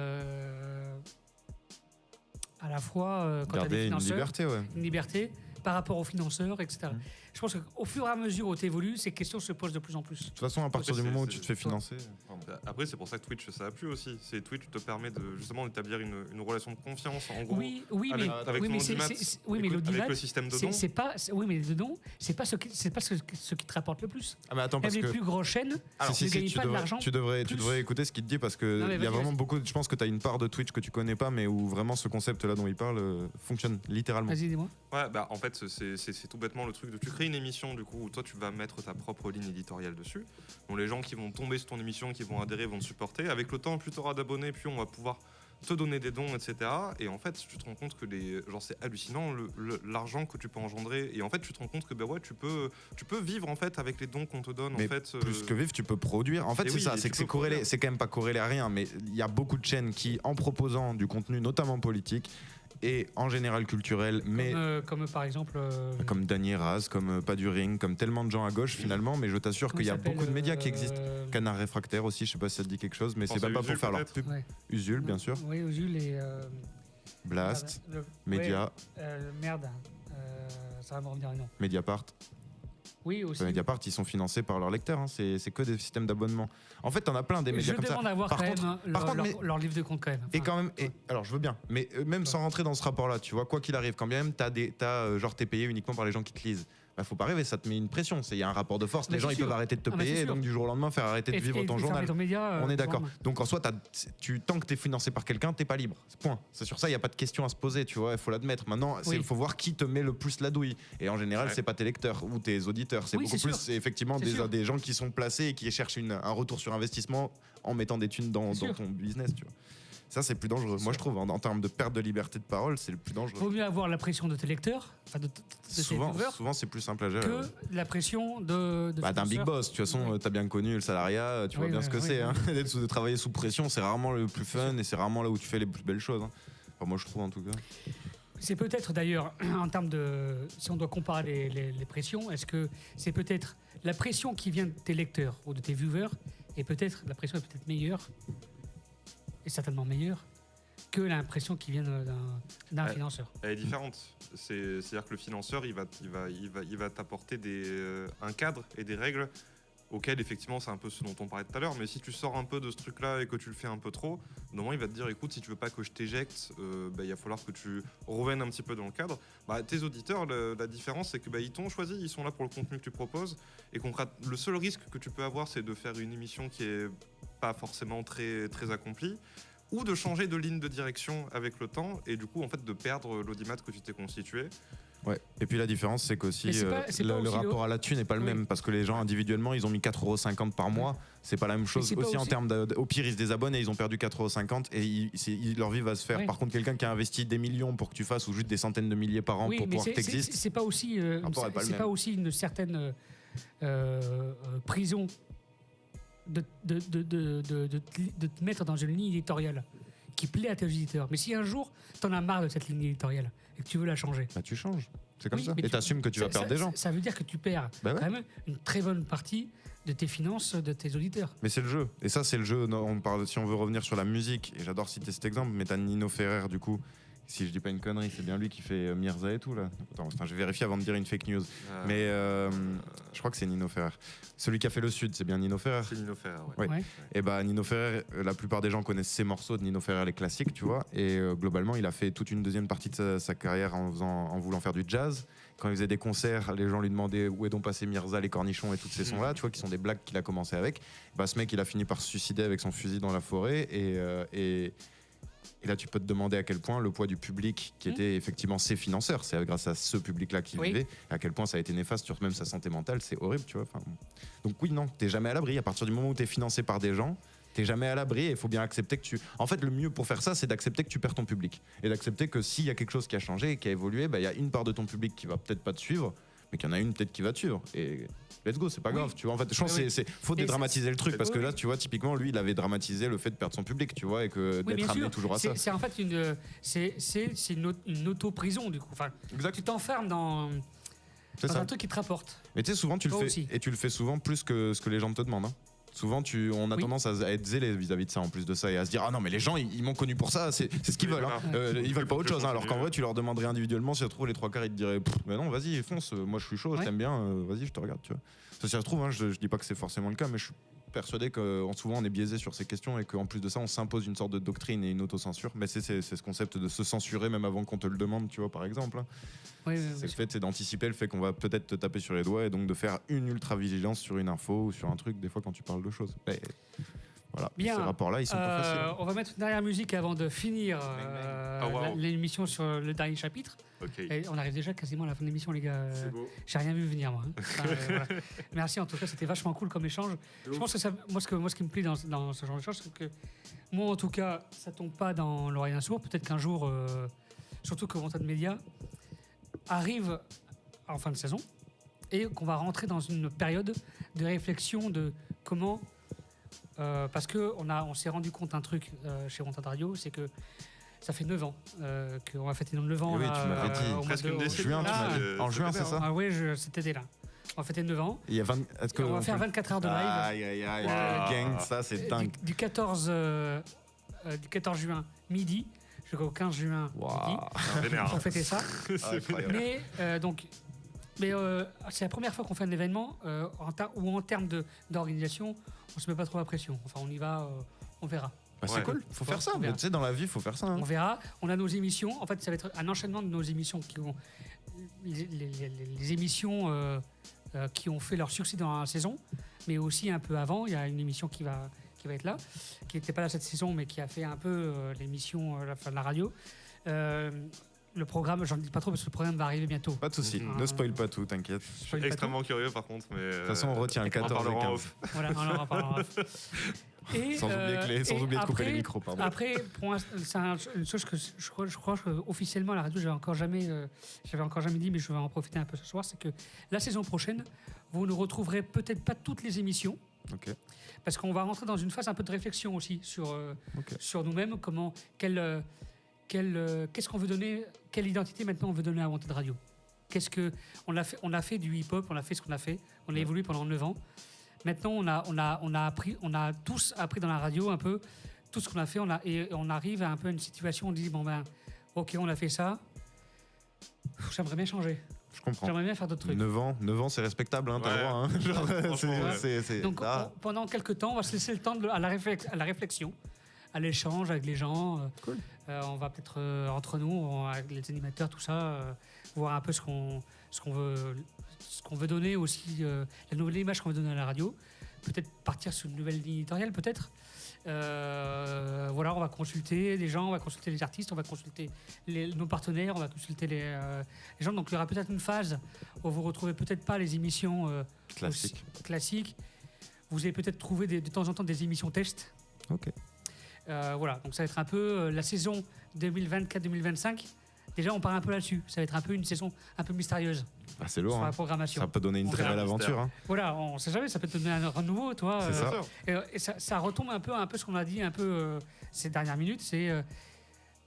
tu as des financeurs... Une liberté, Une liberté par rapport aux financeurs, etc. Je pense qu'au fur et à mesure où tu évolues, ces questions se posent de plus en plus. De toute façon, à partir du moment où tu te fais financer. Après, c'est pour ça que Twitch, ça a plu aussi. Twitch te permet justement d'établir une relation de confiance, en gros, avec le système de dons. Oui, mais le don, c'est pas ce qui te rapporte le plus. Ah, mais attends, même les plus grosses chaînes ne gagnent pas de l'argent. Tu devrais écouter ce qu'il te dit parce qu'il y a vraiment beaucoup. Je pense que tu as une part de Twitch que tu connais pas, mais où vraiment ce concept-là dont il parle fonctionne littéralement. Vas-y, dis-moi. Ouais, bah en fait, c'est tout bêtement le truc de tu crées une émission du coup où toi tu vas mettre ta propre ligne éditoriale dessus. Donc les gens qui vont tomber sur ton émission, qui vont adhérer, vont te supporter. Avec le temps, plus tu auras d'abonnés, plus on va pouvoir te donner des dons, etc. Et en fait, tu te rends compte que c'est hallucinant l'argent que tu peux engendrer. Et en fait, tu te rends compte que tu peux vivre en fait avec les dons qu'on te donne. Mais en fait, plus que vivre, tu peux produire. En fait, c'est ça. C'est que c'est corrélé. C'est quand même pas corrélé à rien. Mais il y a beaucoup de chaînes qui, en proposant du contenu, notamment politique, et en général culturel, mais comme par exemple comme Dany Raz, comme Pas du Ring, comme tellement de gens à gauche finalement, mais je t'assure qu'il y a beaucoup de médias qui existent. Canard Réfractaire aussi, je sais pas si ça te dit quelque chose, mais c'est pas pour faire leur pub. Usul, bien sûr. Oui, Usul et Blast, Média. Ça va me revenir un nom. Mediapart. Oui, aussi. Mediapart, ils sont financés par leurs lecteurs, hein. C'est que des systèmes d'abonnement. En fait, t'en as plein des médias comme ça. Je demande d'avoir quand même leur livre de compte quand même. Et quand même, alors je veux bien, mais même sans rentrer dans ce rapport-là, tu vois, quoi qu'il arrive, quand bien même t'es payé uniquement par les gens qui te lisent. Bah, faut pas rêver, ça te met une pression. Il y a un rapport de force. Les gens ils peuvent arrêter de te payer et donc du jour au lendemain faire arrêter de vivre ton journal. On est d'accord. Donc en soi, tant que t'es financé par quelqu'un, t'es pas libre. Point. C'est sur ça, il y a pas de question à se poser. Tu vois, il faut l'admettre. Maintenant, il faut voir qui te met le plus la douille. Et en général, c'est pas tes lecteurs ou tes auditeurs. C'est beaucoup plus, c'est effectivement des gens qui sont placés et qui cherchent un retour sur investissement en mettant des thunes dans ton business. Tu vois. Ça, c'est plus dangereux. Moi, je trouve, en termes de perte de liberté de parole, c'est le plus dangereux. Vaut mieux avoir la pression de tes lecteurs, de tes viewers, souvent, c'est plus simple à gérer. Que la pression d'un big boss. De toute façon, t'as bien connu le salariat, tu vois bien ce que c'est. Hein. De travailler sous pression, c'est rarement le plus fun et c'est rarement là où tu fais les plus belles choses. Hein. Enfin, moi, je trouve en tout cas. C'est peut-être d'ailleurs, en termes de. Si on doit comparer les pressions, est-ce que c'est peut-être la pression qui vient de tes lecteurs ou de tes viewers et peut-être la pression est peut-être meilleure est certainement meilleure que l'impression qui vient d'un financeur. Elle est différente. C'est-à-dire que le financeur, il va t'apporter un cadre et des règles auxquelles, effectivement, c'est un peu ce dont on parlait tout à l'heure. Mais si tu sors un peu de ce truc-là et que tu le fais un peu trop, normalement, il va te dire, écoute, si tu veux pas que je t'éjecte, il va falloir que tu reviennes un petit peu dans le cadre. Tes auditeurs, la différence, c'est que ils t'ont choisi, ils sont là pour le contenu que tu proposes. Et le seul risque que tu peux avoir, c'est de faire une émission qui est pas forcément très, très accomplie, ou de changer de ligne de direction avec le temps, et du coup, en fait, de perdre l'audimat que tu t'es constitué. Ouais. Et puis la différence, c'est qu'aussi le rapport à la thune n'est pas le même, parce que les gens individuellement, ils ont mis 4,50€ par mois. C'est pas la même chose. Aussi en termes au pire, ils se désabonnent et ils ont perdu 4,50€ et leur vie va se faire. Ouais. Par contre, quelqu'un qui a investi des millions pour que tu fasses ou juste des centaines de milliers par an pour pouvoir que t'existes. C'est pas aussi, une certaine prison de te mettre dans une ligne éditoriale qui plaît à tes auditeurs. Mais si un jour, t'en as marre de cette ligne éditoriale et que tu veux la changer, tu changes. C'est comme ça. Et t'assumes que tu vas perdre des gens. Ça veut dire que tu perds quand même une très bonne partie de tes finances, de tes auditeurs. Mais c'est le jeu. Et ça, c'est le jeu. Si on veut revenir sur la musique, et j'adore citer cet exemple, mais t'as Nino Ferrer, du coup. Si je dis pas une connerie, c'est bien lui qui fait Mirza et tout là. Attends, je vais vérifier avant de dire une fake news. Mais je crois que c'est Nino Ferrer. Celui qui a fait Le Sud, c'est bien Nino Ferrer. C'est Nino Ferrer, ouais. Et Nino Ferrer, la plupart des gens connaissent ses morceaux de Nino Ferrer, les classiques, tu vois. Et globalement, il a fait toute une deuxième partie de sa carrière en voulant faire du jazz. Quand il faisait des concerts, les gens lui demandaient où est donc passé Mirza, les cornichons et tous ces sons-là, tu vois, qui sont des blagues qu'il a commencé avec. Ce mec, il a fini par se suicider avec son fusil dans la forêt et là, tu peux te demander à quel point le poids du public, qui était effectivement ses financeurs, c'est grâce à ce public-là qu'il vivait, à quel point ça a été néfaste sur même sa santé mentale, c'est horrible, tu vois. Donc oui, non, t'es jamais à l'abri. À partir du moment où t'es financé par des gens, t'es jamais à l'abri et il faut bien accepter que En fait, le mieux pour faire ça, c'est d'accepter que tu perds ton public. Et d'accepter que s'il y a quelque chose qui a changé et qui a évolué, il y a une part de ton public qui va peut-être pas te suivre, mais qu'il y en a une peut-être qui va te suivre. Et let's go, c'est pas grave, tu vois. En fait, je pense que faut dédramatiser le truc parce que là, tu vois, typiquement, lui, il avait dramatisé le fait de perdre son public, tu vois, et que d'être amené toujours à ça. C'est en fait une auto-prison, du coup. Enfin, tu t'enfermes dans un truc qui te rapporte. Mais tu sais, souvent, tu le fais, et tu le fais souvent plus que ce que les gens te demandent. Hein. Souvent, on a tendance à être zélé vis-à-vis de ça en plus de ça et à se dire ah non mais les gens ils m'ont connu pour ça, c'est ce qu'ils veulent. Ils veulent pas autre chose. Alors qu'en vrai, tu leur demanderais individuellement, si ça se trouve les 3/4 ils te diraient mais non vas-y fonce, moi je suis chaud, je t'aime bien, vas-y je te regarde. Tu vois. Ça se trouve, je dis pas que c'est forcément le cas, mais je suis persuadé que souvent on est biaisé sur ces questions et qu'en plus de ça on s'impose une sorte de doctrine et une autocensure. Mais c'est ce concept de se censurer même avant qu'on te le demande, tu vois, par exemple. C'est d'anticiper le fait qu'on va peut-être te taper sur les doigts et donc de faire une ultra vigilance sur une info ou sur un truc des fois quand tu parles de choses. Mais, voilà, bien, ces rapports-là ils sont pas faciles. On va mettre une dernière musique avant de finir l'émission sur le dernier chapitre. Et on arrive déjà quasiment à la fin de l'émission, les gars. J'ai rien vu venir, moi. Voilà. Merci, en tout cas, c'était vachement cool comme échange. Je pense que moi, ce qui me plaît dans ce genre d'échange, c'est que moi, en tout cas, ça tombe pas dans l'oreille d'un sourd. Peut-être qu'un jour, surtout que Wanted Media arrive en fin de saison et qu'on va rentrer dans une période de réflexion de comment. Parce qu'on s'est rendu compte un truc chez Wanted Radio, c'est que ça fait 9 ans qu'on va fêter nos 9 ans. Oui, tu m'avais dit. Presque une décennie. En juin, c'est ça? Ah oui, cet été-là. On va fêter 9 ans. On va faire 24 heures de live. Aïe, gang, ça c'est dingue. Du 14 juin midi jusqu'au 15 juin midi. On fêter ça. Mais c'est la première fois qu'on fait un événement où en termes d'organisation, on se met pas trop la pression. Enfin, on y va, on verra. C'est cool, faut faire ça. Tu sais, dans la vie, faut faire ça. On verra. On a nos émissions. En fait, ça va être un enchaînement de nos émissions qui ont les émissions qui ont fait leur succès dans la saison, mais aussi un peu avant. Il y a une émission qui va être là, qui n'était pas là cette saison, mais qui a fait un peu l'émission la radio. Le programme, j'en dis pas trop parce que le programme va arriver bientôt. Pas de soucis, ne spoil pas tout, t'inquiète. Je suis extrêmement curieux par contre. Mais de toute façon, on retient le 14 et 15. Voilà, on en reparlera. Et, sans oublier de couper les micros, pardon. Après, c'est une chose que je crois qu'officiellement à la radio, j'avais encore jamais dit, mais je vais en profiter un peu ce soir, c'est que la saison prochaine, vous ne retrouverez peut-être pas toutes les émissions. Parce qu'on va rentrer dans une phase un peu de réflexion aussi sur nous-mêmes, qu'est-ce qu'on veut donner, quelle identité maintenant on veut donner à Wanted Radio. On a fait du hip-hop, on a fait ce qu'on a fait, on a évolué pendant 9 ans. Maintenant, on a tous appris dans la radio un peu tout ce qu'on a fait, et on arrive à un peu une situation où on dit ok, on a fait ça, j'aimerais bien changer. Je comprends. J'aimerais bien faire d'autres trucs. 9 ans, c'est respectable, t'as le droit. Donc pendant quelques temps, on va se laisser le temps à la réflexion, à l'échange avec les gens. Cool. On va peut-être entre nous, avec les animateurs, tout ça, voir un peu ce qu'on veut donner aussi, la nouvelle image qu'on veut donner à la radio. Peut-être partir sur une nouvelle ligne éditoriale, peut-être. On va consulter les gens, on va consulter les artistes, on va consulter nos partenaires, on va consulter les gens. Donc il y aura peut-être une phase où vous ne retrouvez peut-être pas les émissions classiques. Vous allez peut-être trouver de temps en temps des émissions tests. Ok. Donc ça va être un peu la saison 2024-2025. Déjà, on part un peu là-dessus. Ça va être un peu une saison un peu mystérieuse. C'est lourd. Sur la programmation. Ça peut donner une très belle aventure. Voilà, on ne sait jamais. Ça peut te donner un renouveau, toi. C'est ça. Et ça retombe un peu ce qu'on a dit un peu ces dernières minutes. C'est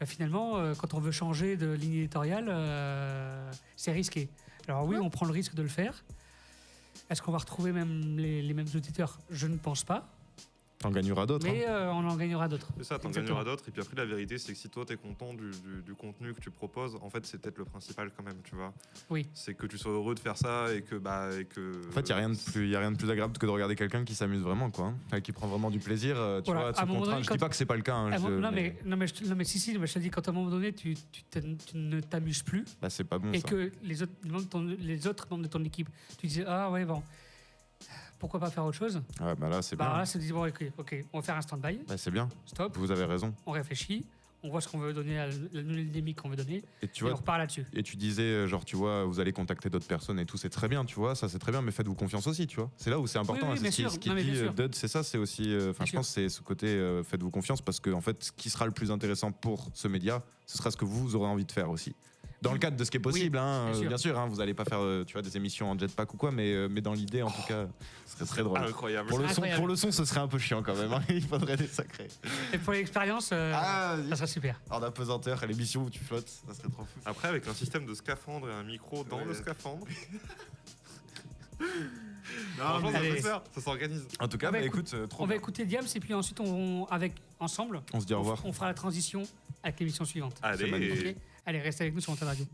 finalement, quand on veut changer de ligne éditoriale, c'est risqué. Alors oui, on prend le risque de le faire. Est-ce qu'on va retrouver même les mêmes auditeurs? Je ne pense pas. T'en gagneras d'autres. Mais on en gagnera d'autres. C'est ça, t'en gagneras d'autres. Et puis après, la vérité, c'est que si toi, t'es content du contenu que tu proposes, en fait, c'est peut-être le principal quand même, tu vois. Oui. C'est que tu sois heureux de faire ça et que... En fait, il n'y a rien de plus agréable que de regarder quelqu'un qui s'amuse vraiment, quoi. Qui prend vraiment du plaisir, tu vois, de se contraindre. Je dis pas que c'est pas le cas. Mais si, je te dis, quand à un moment donné, tu ne t'amuses plus. C'est pas bon, et ça. que les autres membres de ton équipe, tu dis, ah ouais, bon... Pourquoi pas faire autre chose? Là, c'est bien. Là, c'est dit, ok, on va faire un stand-by. C'est bien. Stop. Vous avez raison. On réfléchit, on voit ce qu'on veut donner, la nouvelle dynamique qu'on veut donner, et on repart là-dessus. Et tu disais, tu vois, vous allez contacter d'autres personnes et tout, c'est très bien, tu vois, ça c'est très bien, mais faites-vous confiance aussi, tu vois. C'est là où c'est important. Oui, c'est ce qui dit Dud, c'est ça, c'est aussi. Je pense que c'est ce côté, faites-vous confiance, parce que en fait, ce qui sera le plus intéressant pour ce média, ce sera ce que vous aurez envie de faire aussi. Dans le cadre de ce qui est possible, bien sûr, vous n'allez pas faire des émissions en jetpack ou quoi, mais dans l'idée, en tout cas, ce serait très drôle. Incroyable. Pour le son, ce serait un peu chiant quand même. Il faudrait des sacrés. Et pour l'expérience, ça serait super. En apesanteur, à l'émission où tu flottes, ça serait trop fou. Après, avec un système de scaphandre et un micro dans le scaphandre. Franchement, ça peut se faire, ça s'organise. En tout cas, écoute, trop on va écouter Diams et puis ensuite, ensemble, on se dit au revoir. On fera la transition avec l'émission suivante. Allez, okay. Allez, restez avec nous sur Wanted Radio.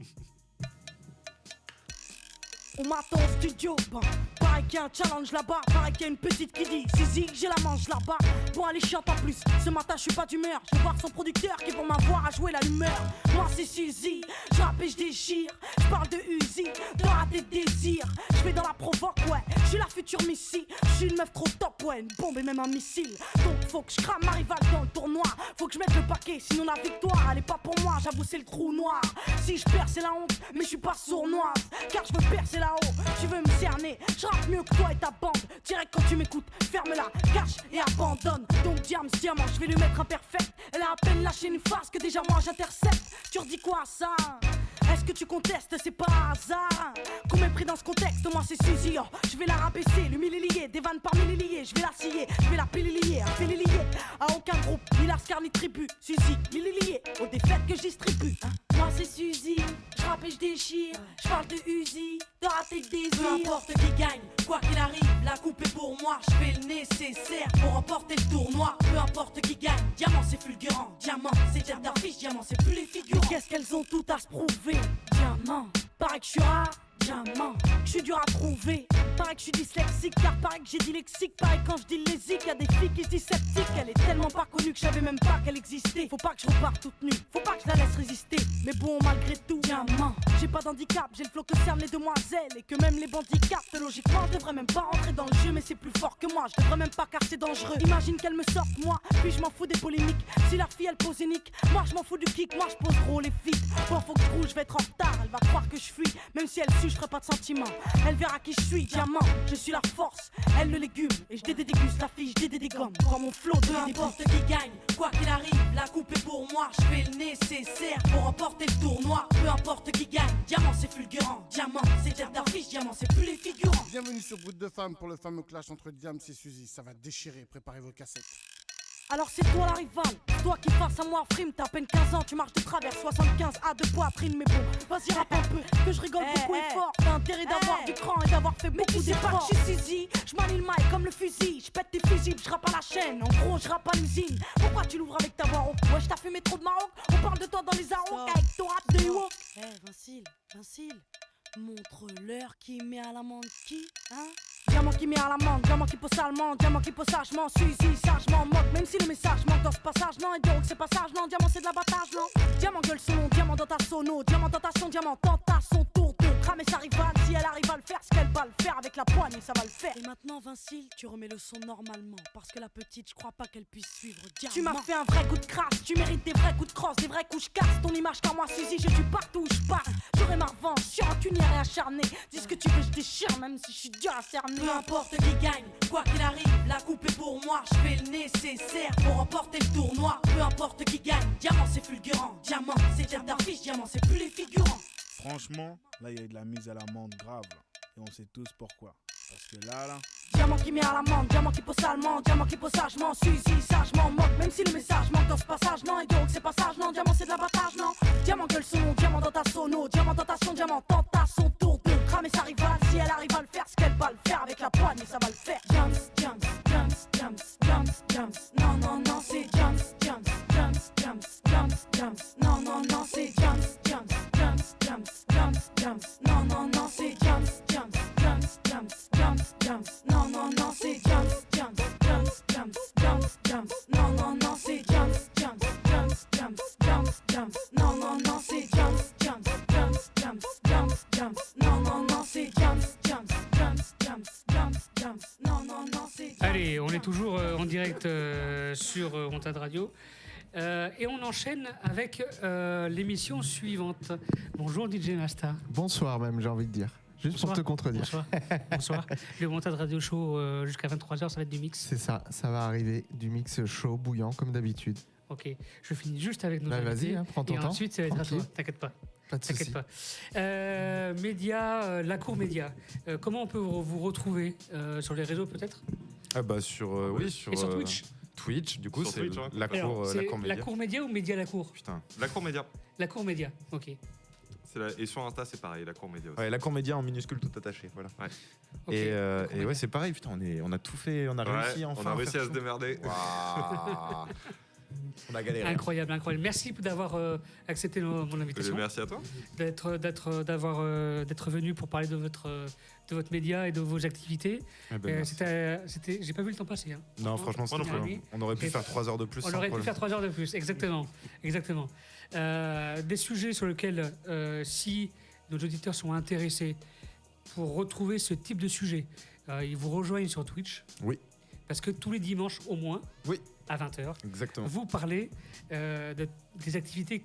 On m'attend au studio, bah. Pareil qu'il y a un challenge là-bas, pareil qu'il y a une petite qui dit Zizi, j'ai la manche là-bas. Bon, elle est chiante en plus, ce matin je suis pas d'humeur. Je vais voir son producteur qui pour m'avoir à jouer l'allumeur. Moi c'est Suzy, je rappe et je déchire. Je parle de Uzi, de rater des désirs. Je vais dans la provoque, ouais, je suis la future Missy. Je suis une meuf trop top, ouais, une bombe et même un missile. Donc faut que je crame ma rivale dans le tournoi. Faut que je mette le paquet, sinon la victoire elle est pas pour moi, j'avoue c'est le trou noir. Si je perds c'est la honte, mais je suis pas sournoise. Car je veux percer là-haut, tu veux me cerner. Je rappe mieux que toi et ta bande. Direct quand tu m'écoutes, ferme-la, cache et abandonne. Donc Diams, diamant, je vais lui mettre un perfect. Elle a à peine lâché une face que déjà moi j'intercepte. Tu redis quoi à ça? Est-ce que tu contestes? C'est pas hasard qu'on m'ait pris dans ce contexte. Moi c'est Suzy, oh, je vais la rabaisser. Le millilier, des vannes par milliliers. Je vais la scier, je vais la pillilier. Un pillilier à aucun groupe, ni Lascar ni tribu. Suzy, millilier, aux défaites que je distribue, hein. Moi c'est Suzy, je rappe et je déchire. Je parle de Uzi, de rater le désir. Peu importe qui gagne, quoi qu'il arrive, la coupe est pour moi. Je fais le nécessaire pour remporter le tournoi. Peu importe qui gagne, diamant c'est fulgurant. Diamant c'est tête d'affiche, diamant c'est plus les figurants. Mais qu'est-ce qu'elles ont toutes à se prouver? Diamant, paraît que je suis rare. Diamant, je suis dur à trouver. Pareil que je suis dyslexique, car pareil que j'ai dit lexique. Pareil quand je dis lésique, y'a des filles qui se disent sceptiques. Elle est tellement pas connue que je savais même pas qu'elle existait. Faut pas que je reparte toute nue, faut pas que je la laisse résister. Mais bon, malgré tout, diamant, j'ai pas d'handicap, j'ai le flow que cernent les demoiselles. Et que même les bandits captent, logiquement, je devrais même pas rentrer dans le jeu. Mais c'est plus fort que moi, je devrais même pas car c'est dangereux. Imagine qu'elle me sorte, moi, puis je m'en fous des polémiques. Si la fille elle pose unique, moi je m'en fous du kick, moi je pose gros les filles. Bon, faut que je roule, je vais être en retard, elle va croire que je fuis. Même si elle suit, je ferai pas de sentiments. Elle verra qui je suis, diamant, je suis la force, elle le légume. Et je déguste la fille, je dégomme. Quand mon flow de n'importe qui gagne, quoi qu'il arrive, la coupe est pour moi. Je fais le nécessaire pour remporter le tournoi. Peu importe qui gagne, diamant c'est fulgurant. Diamant c'est tête d'affiche, diamant c'est plus les figurants. Bienvenue sur Brut de Femmes pour le fameux clash entre Diams et Suzy. Ça va déchirer, préparez vos cassettes. Alors c'est toi la rivale, toi qui face à moi frime. T'as à peine 15 ans, tu marches de travers 75 à de poitrine. Mais bon, vas-y rappe un peu, que je rigole beaucoup et fort. T'as intérêt d'avoir du cran et d'avoir fait beaucoup d'efforts. Je suis Suzy, je manie le mic comme le fusil. Je pète tes fusibles, je rappe à la chaîne. En gros, je rappe à l'usine. Pourquoi tu l'ouvres avec ta voix rauque? Ouais, je t'ai fumé trop de Maroc. On parle de toi dans les arocs avec ton rap de Ewok. Vincile, montre-leur qui met à l'amende qui, hein? Diamant qui met à l'amende, diamant qui pose salement, diamant qui pose sagement, Suzy, sagement, moque, même si le message manque dans ce passage, non, et donc c'est passage, non, diamant c'est de l'abattage, non. Diamant gueule son nom, diamant dans ta sono, diamant dans ta son, diamant tente à son tour de cramer sa rivale, si elle arrive à le faire, ce qu'elle va le faire avec la poigne, ça va le faire. Et maintenant, Vincile, tu remets le son normalement, parce que la petite, je crois pas qu'elle puisse suivre diamant. Tu m'as fait un vrai coup de crasse, tu mérites des vrais coups de crosse, des vrais coups, je casse ton image, car moi, Suzy, je tue partout où je passe. J'aurai ma revanche, sur un cunière et acharné. Dis ce que tu veux, je déchire, même si je suis dur à cerner. Peu importe qui gagne, quoi qu'il arrive, la coupe est pour moi. Je fais le nécessaire pour remporter le tournoi. Peu importe qui gagne, diamant c'est fulgurant. Diamant c'est tête d'affiche, diamant c'est plus les figurants. Franchement, là il y a de la mise à l'amende grave là. Et on sait tous pourquoi. Parce que là... Diamant qui met à l'amende, diamant qui pose salement, diamant qui pose sagement, Suzy, sagement, moque, même si le message manque dans ce passage, non, et donc c'est passage, non, diamant c'est de l'abattage, non. Diamant gueule son nom, diamant dans ta sono, diamant dans ta son, diamant tente à son tour de cramer sa rivale, si elle arrive à le faire, ce qu'elle va le faire avec la poigne, et ça va le faire. Diams, non, non, non, c'est Diams, non, non, non, c'est Diams, non, non, non, c'est Diams, non, non, non, c'est Diams, non, non, non, c'est Diams, non, non, non, c'est Diams, non, non, non, c'est Diams, non, non, non, c'est. Allez, on est toujours en direct sur Wanted Radio. Et on enchaîne avec l'émission suivante. Bonjour DJ Masta. Bonsoir même, j'ai envie de dire. Juste bonsoir. Pour te contredire. Bonsoir. Le Wanted Radio Show jusqu'à 23h, ça va être du mix. C'est ça va arriver. Du mix chaud, bouillant, comme d'habitude. Ok, je finis juste avec nos invités. Vas-y, prends ton temps. Et ensuite, ça va être à toi, t'inquiète pas. T'inquiète pas. Média, la cour média. Comment on peut vous retrouver sur les réseaux peut-être? Sur Twitch. Twitch, du coup, sur c'est Twitch, la cour média. La cour média ou média la cour? Putain. La cour média. La cour média, ok. Et sur Insta, c'est pareil, la cour média aussi. Ouais, la cour média en minuscule tout attaché, voilà. Ouais. Et ouais, c'est pareil, putain, on a tout fait, on a réussi enfin. On a réussi à se démerder. Wow. On a galéré. Incroyable. Merci d'avoir accepté mon invitation. Merci à toi. D'être venu pour parler de votre média et de vos activités. J'ai pas vu le temps passer. Hein. Non, franchement, on aurait pu faire 3 heures de plus. On aurait pu faire 3 heures de plus, exactement. Des sujets sur lesquels, si nos auditeurs sont intéressés pour retrouver ce type de sujet, ils vous rejoignent sur Twitch. Oui. Parce que tous les dimanches au moins, à 20h, exactement. Vous parlez des activités,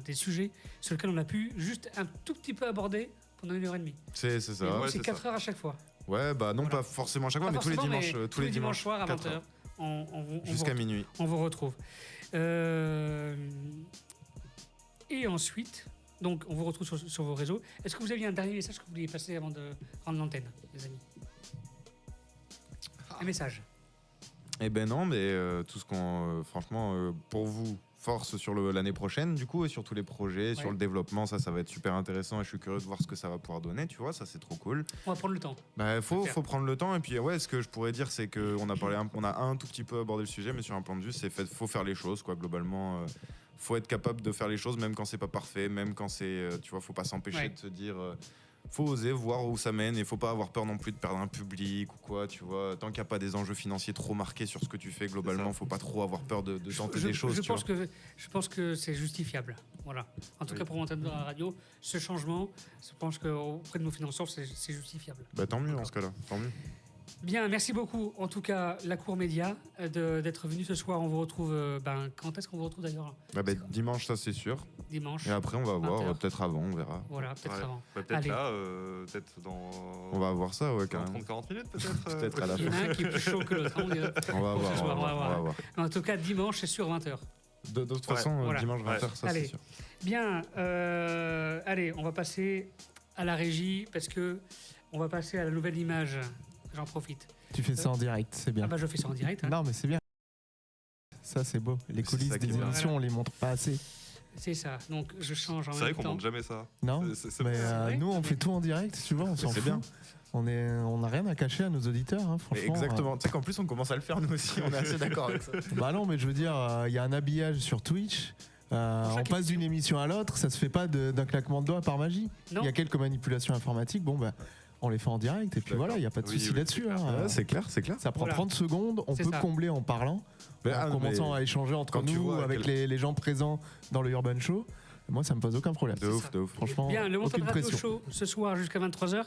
des sujets sur lesquels on a pu juste un tout petit peu aborder pendant 1h30. C'est ça. C'est 4 heures à chaque fois. Ouais, bah non, pas forcément à chaque fois, mais tous les dimanches. Tous les dimanches soirs à 20h. Jusqu'à minuit. On vous retrouve. Et ensuite, donc on vous retrouve sur vos réseaux. Est-ce que vous aviez un dernier message que vous vouliez passer avant de rendre l'antenne, les amis? Un message. Eh ben non, mais tout ce qu'on, franchement, pour vous, force sur l'année prochaine, du coup, et sur tous les projets, sur le développement, ça va être super intéressant et je suis curieux de voir ce que ça va pouvoir donner, tu vois, ça c'est trop cool. On va prendre le temps. Bah, faut prendre le temps, et puis ouais, ce que je pourrais dire, c'est qu'on a un tout petit peu abordé le sujet, mais sur un point de vue, faut faire les choses, quoi, globalement. Faut être capable de faire les choses, même quand c'est pas parfait, même quand c'est, tu vois, faut pas s'empêcher de se dire. Faut oser voir où ça mène et faut pas avoir peur non plus de perdre un public ou quoi, tu vois. Tant qu'il n'y a pas des enjeux financiers trop marqués sur ce que tu fais, globalement, faut pas trop avoir peur de tenter des choses. Je pense que c'est justifiable. Voilà. En tout cas, pour Wanted Radio, ce changement, je pense qu'auprès de nos financeurs, c'est justifiable. Bah, tant mieux en ce cas-là, tant mieux. Bien, merci beaucoup. En tout cas, la Cour Média, d'être venu ce soir. On vous retrouve. Quand est-ce qu'on vous retrouve d'ailleurs? Dimanche, ça c'est sûr. Dimanche. Et après, on va voir, peut-être avant, on verra. Voilà, peut-être avant. Peut-être là, peut-être dans. On va voir ça, ouais, quand même. 30-40 minutes, peut-être. Peut-être à la fin. Il y en a un qui est plus chaud que l'autre. On va voir. En tout cas, dimanche, c'est sur 20h. De toute façon, dimanche 20h, ça c'est sûr. Bien, allez, on va passer à la régie parce que on va passer à la nouvelle image. J'en profite. Tu fais ça en direct, c'est bien. Ah bah je fais ça en direct. Hein. Non mais c'est bien. Ça c'est beau. Les coulisses des émissions, on les montre pas assez. C'est ça. Donc je change en même temps. C'est vrai qu'on montre jamais ça. Non. Mais nous on fait tout en direct, tu vois, on s'en fout. Bien. On n'a rien à cacher à nos auditeurs, hein, franchement. Exactement. Tu sais qu'en plus on commence à le faire nous aussi. On est assez d'accord avec ça. Bah non, mais je veux dire, il y a un habillage sur Twitch. On passe d'une émission à l'autre, ça se fait pas d'un claquement de doigts par magie. Il y a quelques manipulations informatiques. Bon bah. On les fait en direct et puis voilà, il n'y a pas de souci là-dessus. Hein. C'est clair. Ça prend 30 secondes, on peut combler en parlant, en commençant à échanger entre nous, avec les gens présents dans le Urban Show. Moi, ça me pose aucun problème. De ouf. Franchement, bien, le Wanted Radio pression. Show ce soir jusqu'à 23h.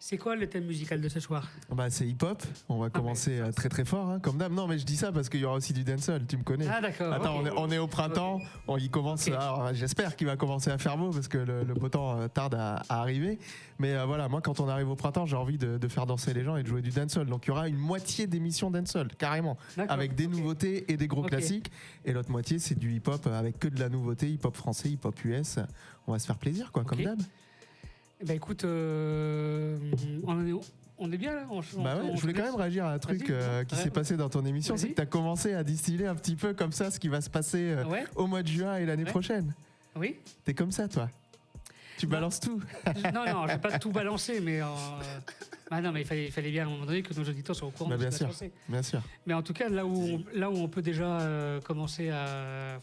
C'est quoi le thème musical de ce soir? C'est hip-hop. On va commencer très très fort, hein, comme d'hab. Non, mais je dis ça parce qu'il y aura aussi du dancehall, tu me connais. Ah d'accord. Attends, on est au printemps. Il commence. J'espère qu'il va commencer à faire beau parce que le beau temps tarde à arriver. Mais voilà, moi quand on arrive au printemps, j'ai envie de faire danser les gens et de jouer du dancehall. Donc il y aura une moitié d'émissions dancehall, carrément, avec des nouveautés et des gros classiques. Et l'autre moitié, c'est du hip-hop avec que de la nouveauté, hip-hop français, hip-hop US. On va se faire plaisir, quoi, comme d'hab. Bah écoute, on est bien là. Je voulais quand même réagir à un truc qui s'est passé dans ton émission, c'est que tu as commencé à distiller un petit peu comme ça ce qui va se passer au mois de juin et l'année prochaine. Oui. T'es comme ça, toi. Tu balances tout. Non, je vais pas tout balancer, mais non, mais il fallait bien à un moment donné que nos auditeurs soient au courant de ce qui va se passer. Bien sûr. Mais en tout cas, là où on peut déjà commencer à,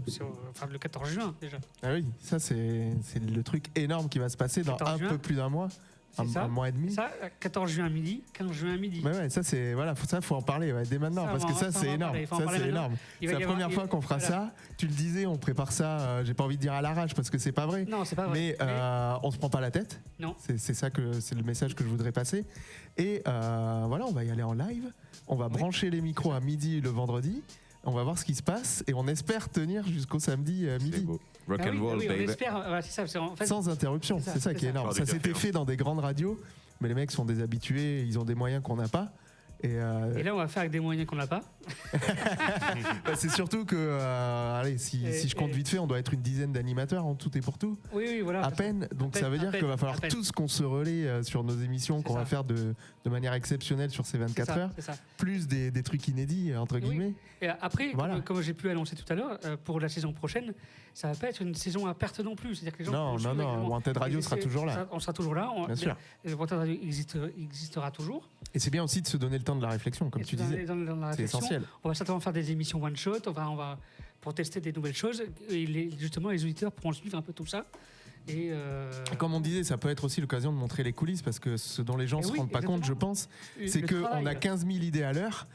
le 14 juin déjà. Ah oui, ça c'est le truc énorme qui va se passer dans un peu plus d'un mois. Un mois et demi. Ça, 14 juin à midi, 15 juin à midi. Ouais, ça c'est faut en parler dès maintenant parce que ça c'est énorme. Ça c'est énorme. C'est la première fois qu'on fera ça. Tu le disais, on prépare ça. J'ai pas envie de dire à l'arrache parce que c'est pas vrai. Non, c'est pas vrai. Mais on se prend pas la tête. Non. C'est ça c'est le message que je voudrais passer. Et voilà, on va y aller en live. On va brancher les micros à midi le vendredi. On va voir ce qui se passe et on espère tenir jusqu'au samedi midi. Rock and roll, baby. On espère, c'est ça, en fait, sans interruption, c'est ça qui est énorme. Ça s'était fait dans des grandes radios, mais les mecs sont des habitués, ils ont des moyens qu'on n'a pas. Et là, on va faire avec des moyens qu'on n'a pas. C'est surtout que, allez, si je compte vite fait, on doit être une dizaine d'animateurs en tout et pour tout. Oui, voilà. À peine. Donc ça veut dire qu'il va falloir tous qu'on se relaie sur nos émissions qu'on va faire de manière exceptionnelle sur ces 24 heures. Plus des trucs inédits, entre guillemets. Et après, comme j'ai pu annoncer tout à l'heure, pour la saison prochaine, ça va pas être une saison à perte non plus. C'est-à-dire que les gens non, Wanted Radio sera toujours là. On sera toujours là. Bien sûr. Wanted Radio existera toujours. Et c'est bien aussi de se donner le temps de la réflexion, comme tu disais. C'est essentiel. On va certainement faire des émissions one shot. On va pour tester des nouvelles choses. Et justement, les auditeurs pourront suivre un peu tout ça. Et comme on disait, ça peut être aussi l'occasion de montrer les coulisses, parce que ce dont les gens se rendent pas compte, je pense, c'est qu'on a 15 000 idées à l'heure,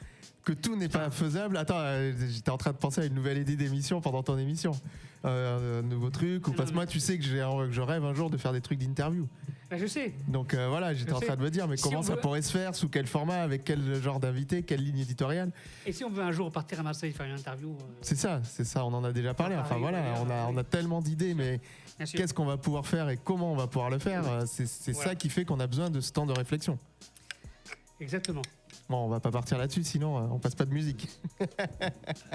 que tout n'est pas faisable. Attends, j'étais en train de penser à une nouvelle idée d'émission pendant ton émission. Un nouveau truc, ou passe-moi, tu sais que je rêve un jour de faire des trucs d'interview. Je sais. Donc voilà, j'étais en train de me dire, mais comment ça pourrait se faire, sous quel format, avec quel genre d'invité, quelle ligne éditoriale. Et si on veut un jour partir à Marseille faire une interview C'est ça, on en a déjà parlé. Enfin voilà, on a tellement d'idées, mais qu'est-ce qu'on va pouvoir faire et comment on va pouvoir le faire, c'est ça qui fait qu'on a besoin de ce temps de réflexion. Exactement. Bon, on va pas partir là-dessus, sinon on passe pas de musique.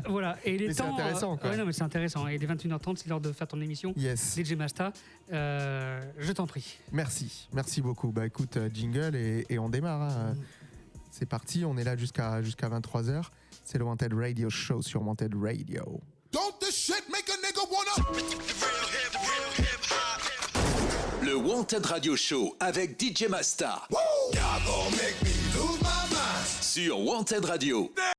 Voilà, et les temps. C'est intéressant, quoi. Non, mais c'est intéressant. Et les 21h30, c'est l'heure de faire ton émission. Yes. DJ Masta, je t'en prie. Merci beaucoup. Bah écoute, jingle et on démarre. Hein. C'est parti, on est là jusqu'à 23h. C'est le Wanted Radio Show sur Wanted Radio. Don't this shit make a nigga wanna... Le Wanted Radio Show avec DJ Masta. Sur Wanted Radio.